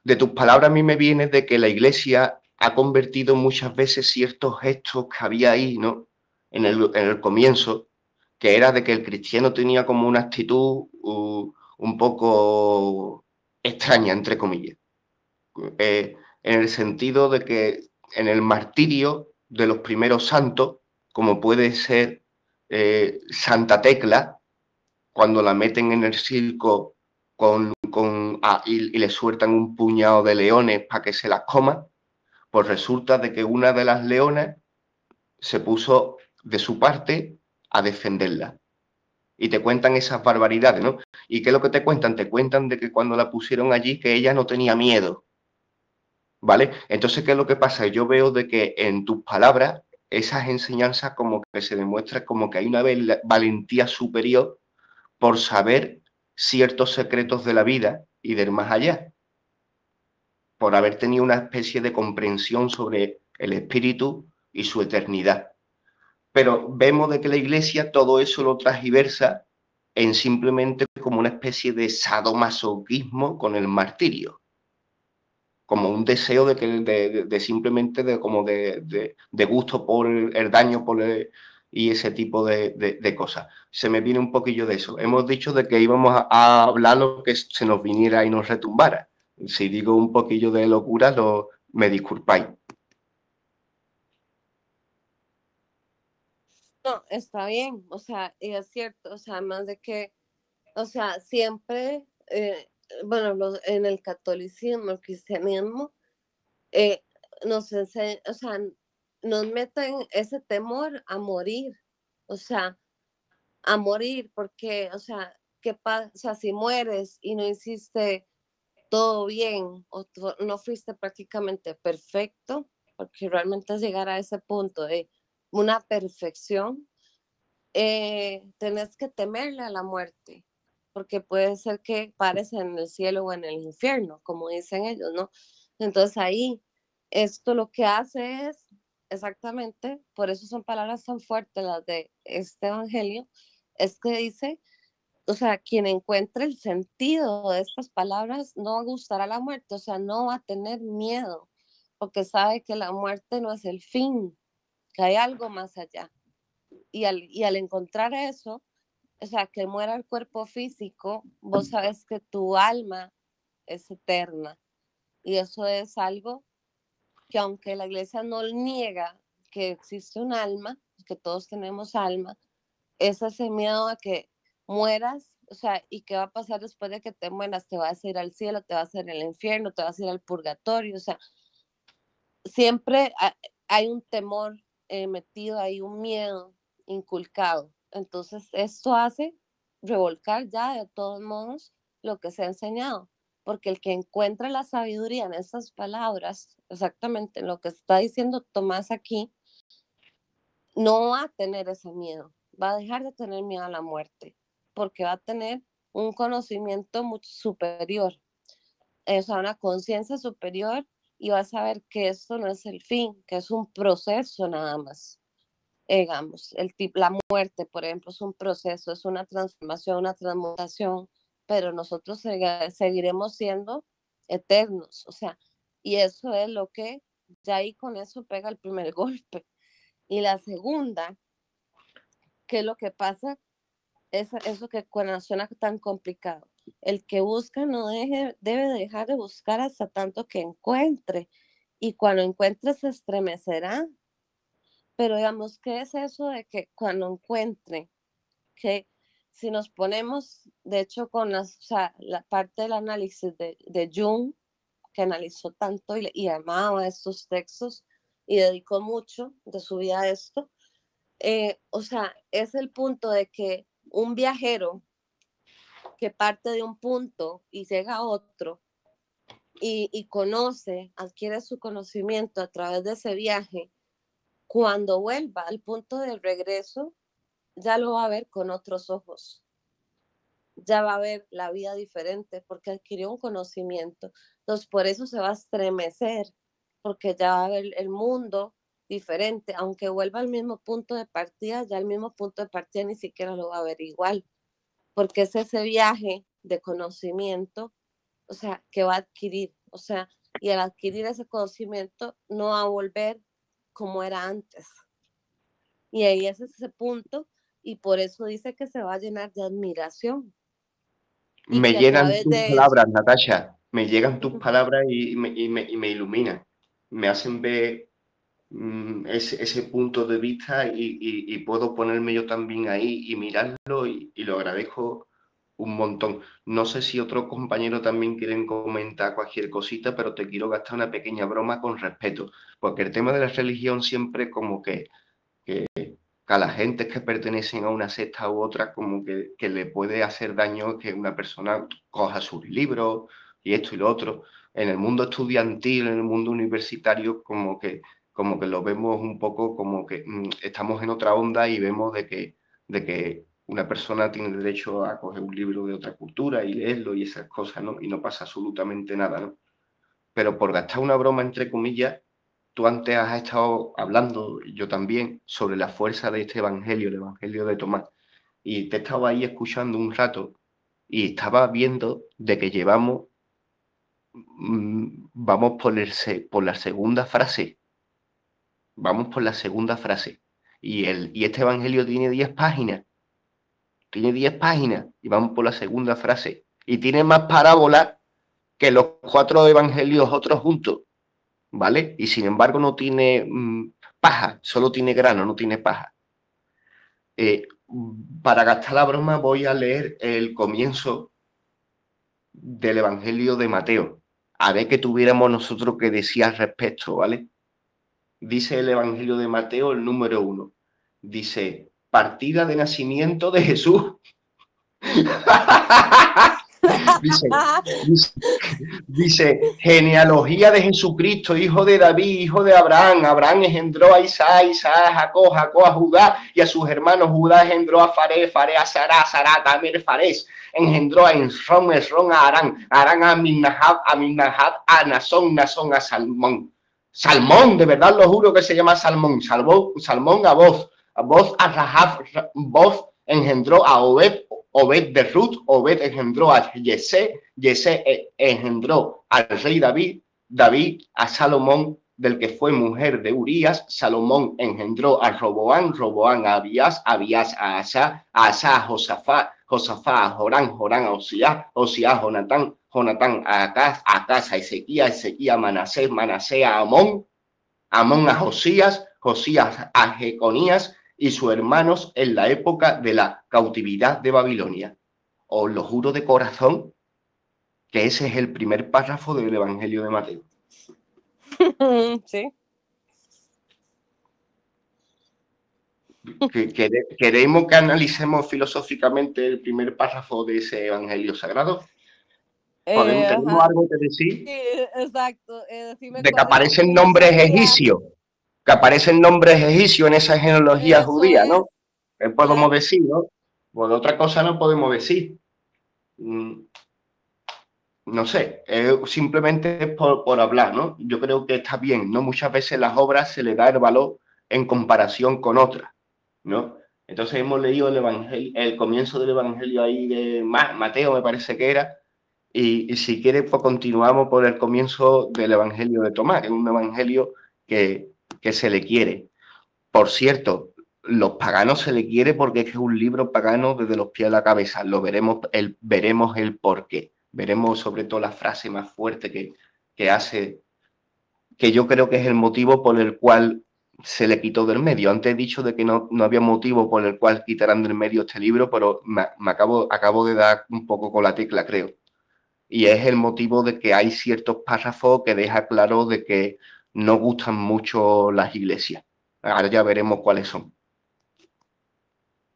de tus palabras a mí me viene de que la Iglesia ha convertido muchas veces ciertos gestos que había ahí, ¿no? En el comienzo, que era de que el cristiano tenía como una actitud un poco extraña, entre comillas. En el sentido de que en el martirio de los primeros santos, como puede ser Santa Tecla, cuando la meten en el circo y le sueltan un puñado de leones para que se las coman, pues resulta de que una de las leonas se puso de su parte a defenderla. Y te cuentan esas barbaridades, ¿no? ¿Y qué es lo que te cuentan? Te cuentan de que cuando la pusieron allí, que ella no tenía miedo, ¿vale? Entonces, ¿qué es lo que pasa? Yo veo de que en tus palabras, esas enseñanzas como que se demuestra como que hay una valentía superior por saber ciertos secretos de la vida y del más allá, por haber tenido una especie de comprensión sobre el espíritu y su eternidad. Pero vemos de que la Iglesia todo eso lo transgiversa en simplemente como una especie de sadomasoquismo con el martirio, como un deseo de simplemente de gusto por el daño y ese tipo de cosas. Se me viene un poquillo de eso. Hemos dicho de que íbamos a hablar lo que se nos viniera y nos retumbara. Si digo un poquillo de locura, me disculpáis. No, está bien, o sea, y es cierto, o sea, más de que, o sea, siempre, bueno, en el catolicismo, el cristianismo, nos enseña, o sea, nos meten ese temor a morir, o sea, a morir, porque, o sea, ¿qué pasa? O sea, si mueres y no hiciste todo bien o no fuiste prácticamente perfecto, porque realmente es llegar a ese punto de una perfección, tenés que temerle a la muerte, porque puede ser que pares en el cielo o en el infierno, como dicen ellos, ¿no? Entonces ahí, esto lo que hace es, exactamente, por eso son palabras tan fuertes las de este evangelio, es que dice, o sea, quien encuentre el sentido de estas palabras no va a gustar a la muerte, o sea, no va a tener miedo, porque sabe que la muerte no es el fin, que hay algo más allá. Y al encontrar eso, o sea, que muera el cuerpo físico, vos sabes que tu alma es eterna. Y eso es algo que aunque la iglesia no niega que existe un alma, que todos tenemos alma, es ese miedo a que mueras, o sea, ¿y qué va a pasar después de que te mueras? ¿Te vas a ir al cielo? ¿Te vas a ir al infierno? ¿Te vas a ir al purgatorio? O sea, siempre hay un temor metido, hay un miedo inculcado. Entonces, esto hace revolcar ya de todos modos lo que se ha enseñado, porque el que encuentra la sabiduría en estas palabras, exactamente en lo que está diciendo Tomás aquí, no va a tener ese miedo, va a dejar de tener miedo a la muerte, porque va a tener un conocimiento mucho superior, o sea, una conciencia superior y va a saber que esto no es el fin, que es un proceso nada más. Digamos, la muerte, por ejemplo, es un proceso, es una transformación, una transmutación, pero nosotros seguiremos siendo eternos, o sea, y eso es lo que ya ahí con eso pega el primer golpe. Y la segunda, ¿qué es lo que pasa? Es eso que cuando suena tan complicado. El que busca no debe dejar de buscar hasta tanto que encuentre. Y cuando encuentre se estremecerá. Pero digamos, ¿qué es eso de que cuando encuentre? Que si nos ponemos, de hecho, con o sea, la parte del análisis de Jung, que analizó tanto y amaba estos textos y dedicó mucho de su vida a esto, o sea, es el punto de que un viajero que parte de un punto y llega a otro y conoce, adquiere su conocimiento a través de ese viaje, cuando vuelva al punto de regreso, ya lo va a ver con otros ojos, ya va a ver la vida diferente porque adquirió un conocimiento. Entonces, por eso se va a estremecer, porque ya va a ver el mundo diferente, aunque vuelva al mismo punto de partida, ya el mismo punto de partida ni siquiera lo va a ver igual, porque es ese viaje de conocimiento, o sea, que va a adquirir, o sea, y al adquirir ese conocimiento no va a volver como era antes. Y ahí es ese punto, y por eso dice que se va a llenar de admiración. Y Me que a llegan través tus de eso, palabras, Natasha, me llegan tus palabras y me iluminan, me hacen ver ese punto de vista y puedo ponerme yo también ahí y mirarlo y lo agradezco un montón. No sé si otros compañeros también quieren comentar cualquier cosita, pero te quiero gastar una pequeña broma con respeto, porque el tema de la religión siempre como que a la gente que pertenecen a una secta u otra como que le puede hacer daño que una persona coja sus libros y esto y lo otro. En el mundo estudiantil, en el mundo universitario, como que lo vemos un poco como que estamos en otra onda y vemos de que una persona tiene derecho a coger un libro de otra cultura y leerlo y esas cosas, ¿no? Y no pasa absolutamente nada, ¿no? Pero por gastar una broma, entre comillas, tú antes has estado hablando, yo también, sobre la fuerza de este evangelio, el evangelio de Tomás. y te estaba ahí escuchando un rato y estaba viendo de que vamos por la segunda frase. Vamos por la segunda frase. Y este evangelio tiene 10 páginas. Tiene 10 páginas y vamos por la segunda frase. Y tiene más parábolas que los 4 evangelios otros juntos, ¿vale? Y sin embargo no tiene paja, solo tiene grano, no tiene paja. Para gastar la broma voy a leer el comienzo del evangelio de Mateo. A ver qué tuviéramos nosotros que decir al respecto, ¿vale? Dice el evangelio de Mateo, el número 1. Dice, partida de nacimiento de Jesús. dice, genealogía de Jesucristo, hijo de David, hijo de Abraham. Abraham engendró a Isaac, Isaac a Jacob, Jacob a Judá y a sus hermanos. Judá engendró a Farés, Farés a Sará, Sará también Farés. Engendró a Esrón, Esrón a Arán, Arán a Aminahab, Aminahab a Nasón, Nasón a Salmón. Salmón, de verdad lo juro que se llama Salmón. Salmón a Boz a Rahab, Boz engendró a Obed, Obed de Ruth, Obed engendró a Yesé, Yesé engendró al rey David, David a Salomón, del que fue mujer de Urías, Salomón engendró a Roboán, Roboán a Abías, Abías a Asa a Josafá, Josafá a Jorán, Jorán a Osías, Osías a Jonatán, Jonatán a Acaz a Ezequías, Ezequías a Manasés, Manasés a Amón, Amón a Josías, Josías a Jeconías y sus hermanos en la época de la cautividad de Babilonia. Os lo juro de corazón que ese es el primer párrafo del Evangelio de Mateo. Sí. ¿Queremos que analicemos filosóficamente el primer párrafo de ese Evangelio sagrado? ¿Tenemos algo que decir? Sí, exacto. De que aparecen nombres egipcios. Que aparecen nombres egipcios en esa genealogía judía, ¿no? ¿Qué podemos decir, no? Pues otra cosa no podemos decir. No sé, simplemente por hablar, ¿no? Yo creo que está bien, ¿no? Muchas veces las obras se le da el valor en comparación con otras, ¿no? Entonces hemos leído el comienzo del Evangelio ahí de Mateo, me parece que era, y si quieres, pues continuamos por el comienzo del Evangelio de Tomás, que es un evangelio que se le quiere. Por cierto, los paganos se le quiere porque es un libro pagano desde los pies a la cabeza. Veremos el porqué. Veremos sobre todo la frase más fuerte que hace, que yo creo que es el motivo por el cual se le quitó del medio. Antes he dicho de que no había motivo por el cual quitaran del medio este libro, pero acabo de dar un poco con la tecla, creo. Y es el motivo de que hay ciertos párrafos que deja claro de que no gustan mucho las iglesias. Ahora ya veremos cuáles son.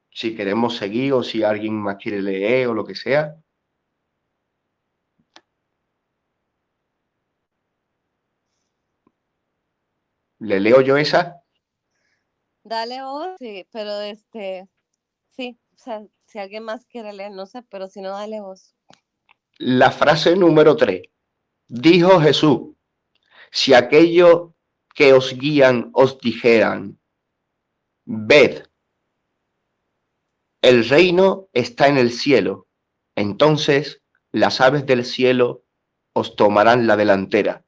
Si queremos seguir o si alguien más quiere leer o lo que sea. ¿Le leo yo esa? Dale vos, sí, pero sí, o sea, si alguien más quiere leer, no sé, pero si no, dale vos. La frase número 3. Dijo Jesús, si aquellos que os guían os dijeran, ved, el reino está en el cielo, entonces las aves del cielo os tomarán la delantera.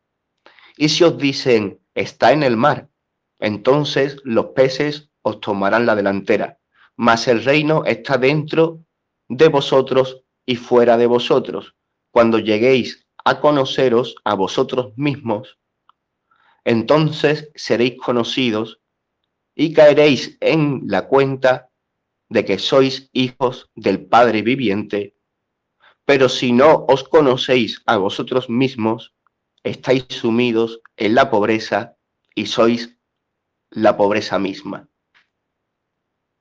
Y si os dicen, está en el mar, entonces los peces os tomarán la delantera. Mas el reino está dentro de vosotros y fuera de vosotros. Cuando lleguéis a conoceros a vosotros mismos, entonces seréis conocidos y caeréis en la cuenta de que sois hijos del Padre viviente. Pero si no os conocéis a vosotros mismos, estáis sumidos en la pobreza y sois la pobreza misma.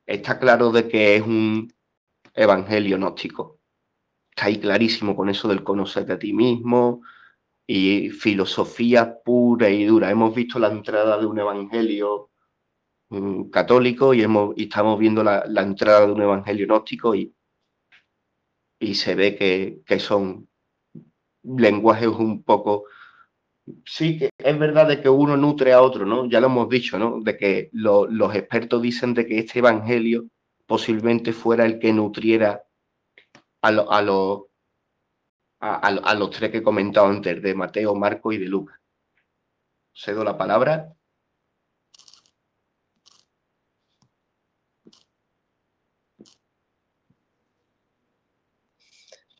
Está claro de que es un evangelio gnóstico. Está ahí clarísimo con eso del conocerte a ti mismo y filosofía pura y dura. Hemos visto la entrada de un evangelio católico y estamos viendo la entrada de un evangelio gnóstico y se ve que son lenguajes un poco... Sí, que es verdad de que uno nutre a otro, ¿no? Ya lo hemos dicho, ¿no? De que los expertos dicen de que este evangelio posiblemente fuera el que nutriera a los tres que he comentado antes, de Mateo, Marco y de Lucas. Cedo la palabra.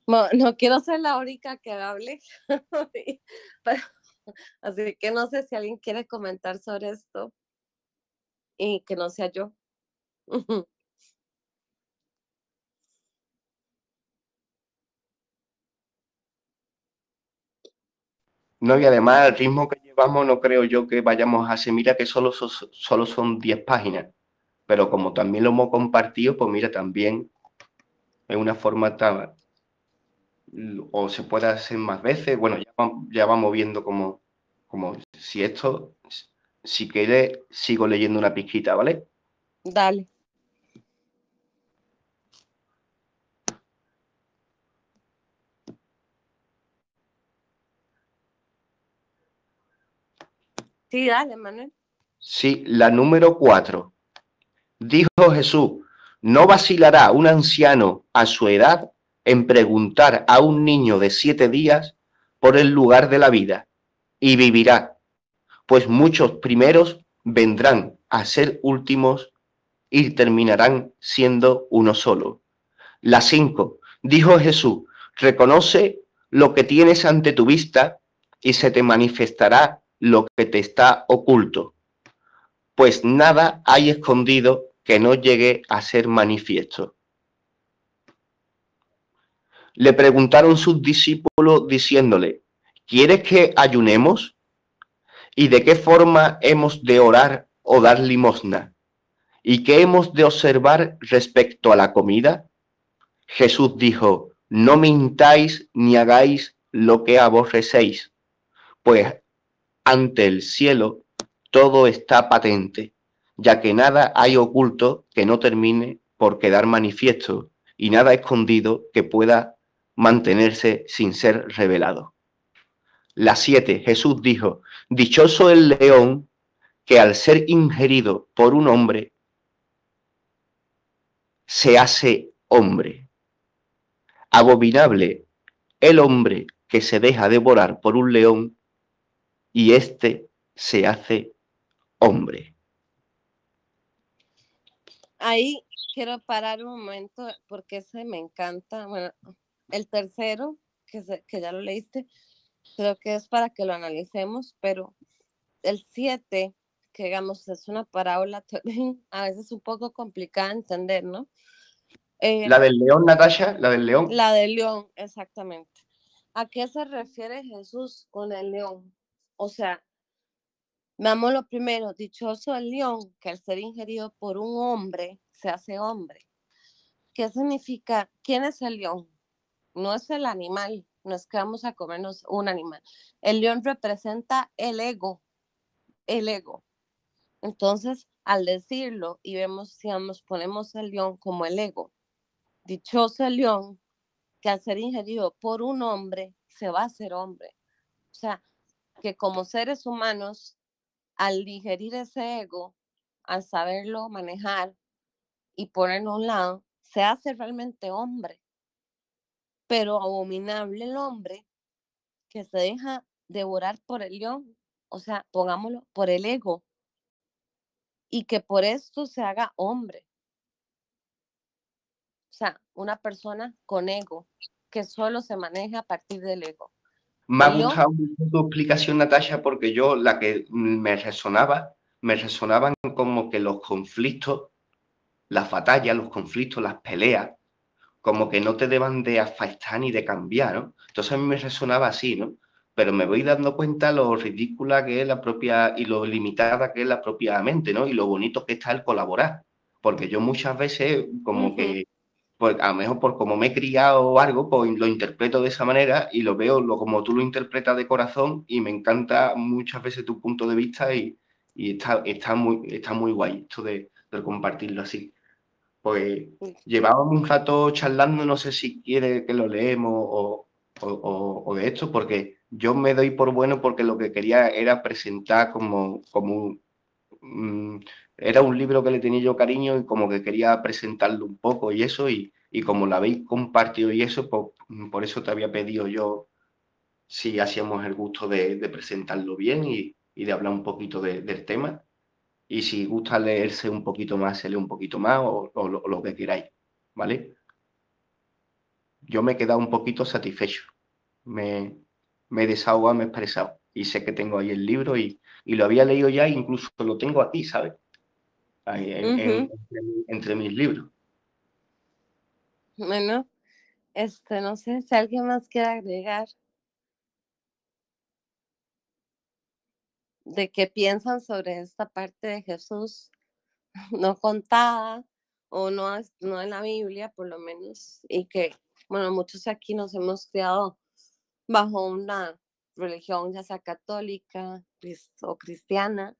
No quiero ser la única que hable, así que no sé si alguien quiere comentar sobre esto y que no sea yo. No, y además el ritmo que llevamos no creo yo que vayamos a hacer. Mira que solo son 10 páginas, pero como también lo hemos compartido, pues mira, también es una forma tan... o se puede hacer más veces. Bueno, ya vamos viendo como si esto, si quieres, sigo leyendo una pizquita, ¿vale? Dale. Sí, dale, Manuel. Sí, la número 4. Dijo Jesús, no vacilará un anciano a su edad en preguntar a un niño de 7 días por el lugar de la vida, y vivirá, pues muchos primeros vendrán a ser últimos y terminarán siendo uno solo. La 5. Dijo Jesús, reconoce lo que tienes ante tu vista y se te manifestará lo que te está oculto, pues nada hay escondido que no llegue a ser manifiesto. Le preguntaron sus discípulos diciéndole, ¿quieres que ayunemos? ¿Y de qué forma hemos de orar o dar limosna? ¿Y qué hemos de observar respecto a la comida? Jesús dijo, no mintáis ni hagáis lo que aborrecéis, pues ante el cielo todo está patente, ya que nada hay oculto que no termine por quedar manifiesto y nada escondido que pueda mantenerse sin ser revelado. La 7. Jesús dijo, dichoso el león que al ser ingerido por un hombre se hace hombre. Abominable el hombre que se deja devorar por un león y éste se hace hombre. Ahí quiero parar un momento porque ese me encanta. Bueno, el tercero, que ya lo leíste, creo que es para que lo analicemos, pero el 7, que digamos es una parábola a veces un poco complicada de entender, ¿no? La del león, Natasha, la del león. La del león, exactamente. ¿A qué se refiere Jesús con el león? O sea, veamos lo primero, dichoso el león que al ser ingerido por un hombre se hace hombre. ¿Qué significa? ¿Quién es el león? No es el animal, no es que vamos a comernos un animal. El león representa el ego, el ego. Entonces, al decirlo y vemos, digamos, ponemos el león como el ego. Dichoso el león que al ser ingerido por un hombre se va a hacer hombre. O sea, que como seres humanos, al digerir ese ego, al saberlo manejar y ponerlo a un lado, se hace realmente hombre. Pero abominable el hombre que se deja devorar por el león, o sea, pongámoslo, por el ego, y que por esto se haga hombre. O sea, una persona con ego, que solo se maneja a partir del ego. Me ha gustado mucho tu explicación, Natasha, porque yo la que me resonaban como que los conflictos, las batallas, los conflictos, las peleas, como que no te deban de afectar ni de cambiar, ¿no? Entonces a mí me resonaba así, ¿no? Pero me voy dando cuenta lo ridícula que es la propia y lo limitada que es la propia mente, ¿no? Y lo bonito que está el colaborar. Porque yo muchas veces como que, pues a lo mejor por como me he criado o algo, pues lo interpreto de esa manera y lo veo como tú lo interpretas de corazón y me encanta muchas veces tu punto de vista y está muy guay esto de compartirlo así. Pues llevábamos un rato charlando, no sé si quiere que lo leemos o de esto, porque yo me doy por bueno porque lo que quería era presentar como era un libro que le tenía yo cariño y como que quería presentarlo un poco y eso, y como lo habéis compartido y eso, pues, por eso te había pedido yo si hacíamos el gusto de presentarlo bien y de hablar un poquito del tema. Y si gusta leerse un poquito más, se lee un poquito más o lo que queráis, ¿vale? Yo me he quedado un poquito satisfecho. Me he desahogado, me he expresado. Y sé que tengo ahí el libro y lo había leído ya, incluso lo tengo aquí, ¿sabes? Ahí entre mis libros. Bueno, no sé si alguien más quiere agregar de qué piensan sobre esta parte de Jesús no contada o no en la Biblia, por lo menos, y que, bueno, muchos aquí nos hemos criado bajo una religión ya sea católica o cristiana,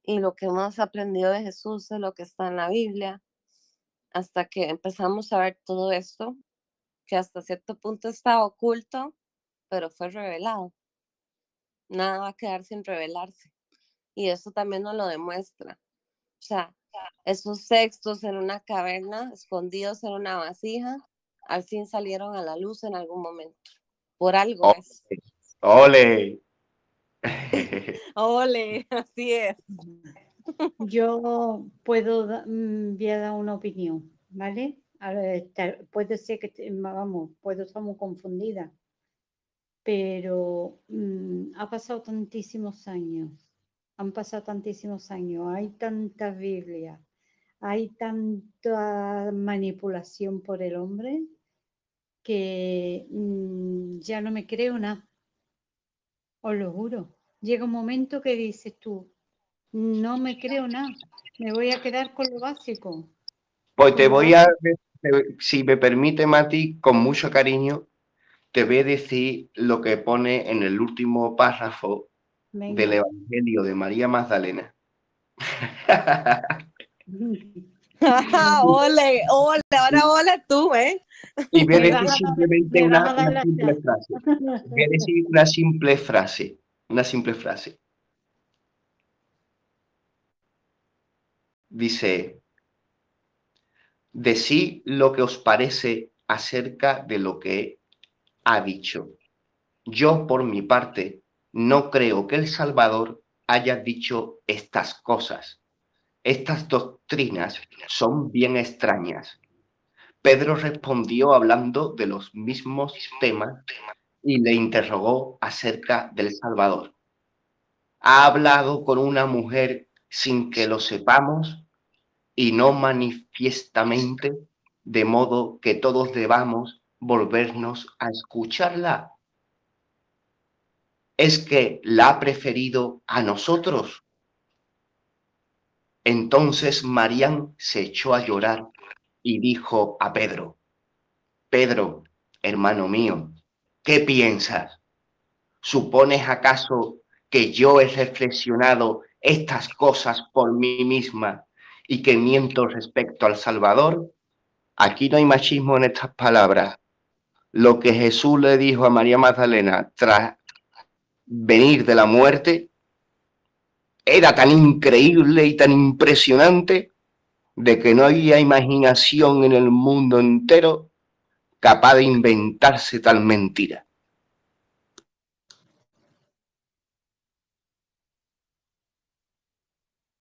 y lo que hemos aprendido de Jesús es lo que está en la Biblia, hasta que empezamos a ver todo esto, que hasta cierto punto estaba oculto, pero fue revelado. Nada va a quedar sin revelarse. Y eso también nos lo demuestra. O sea, esos textos en una caverna, escondidos en una vasija, al fin salieron a la luz en algún momento. Por algo es. ¡Ole! ¡Ole! Así es. Yo voy a dar una opinión, ¿vale? A ver, puede ser que, puedo estar muy confundida, pero ha pasado tantísimos años, han pasado tantísimos años, hay tanta Biblia, hay tanta manipulación por el hombre que ya no me creo nada, os lo juro. Llega un momento que dices tú, no me creo nada, me voy a quedar con lo básico. Pues te voy a, si me permite, Mati, con mucho cariño, te voy a decir lo que pone en el último párrafo del Evangelio de María Magdalena. ¡Ole! ¡Ole! Ahora ole tú, ¿eh? Y voy a decir simplemente una simple frase. Voy a decir una simple frase. Una simple frase. Dice: decí lo que os parece acerca de lo que ha dicho. Yo, por mi parte, no creo que el Salvador haya dicho estas cosas. Estas doctrinas son bien extrañas. Pedro respondió hablando de los mismos temas y le interrogó acerca del Salvador. ¿Ha hablado con una mujer sin que lo sepamos y no manifiestamente, de modo que todos debamos volvernos a escucharla? ¿Es que la ha preferido a nosotros? Entonces Marián se echó a llorar y dijo a Pedro: Pedro, hermano mío, ¿qué piensas? ¿Supones acaso que yo he reflexionado estas cosas por mí misma y que miento respecto al Salvador? Aquí no hay machismo en estas palabras. Lo que Jesús le dijo a María Magdalena tras venir de la muerte era tan increíble y tan impresionante de que no había imaginación en el mundo entero capaz de inventarse tal mentira.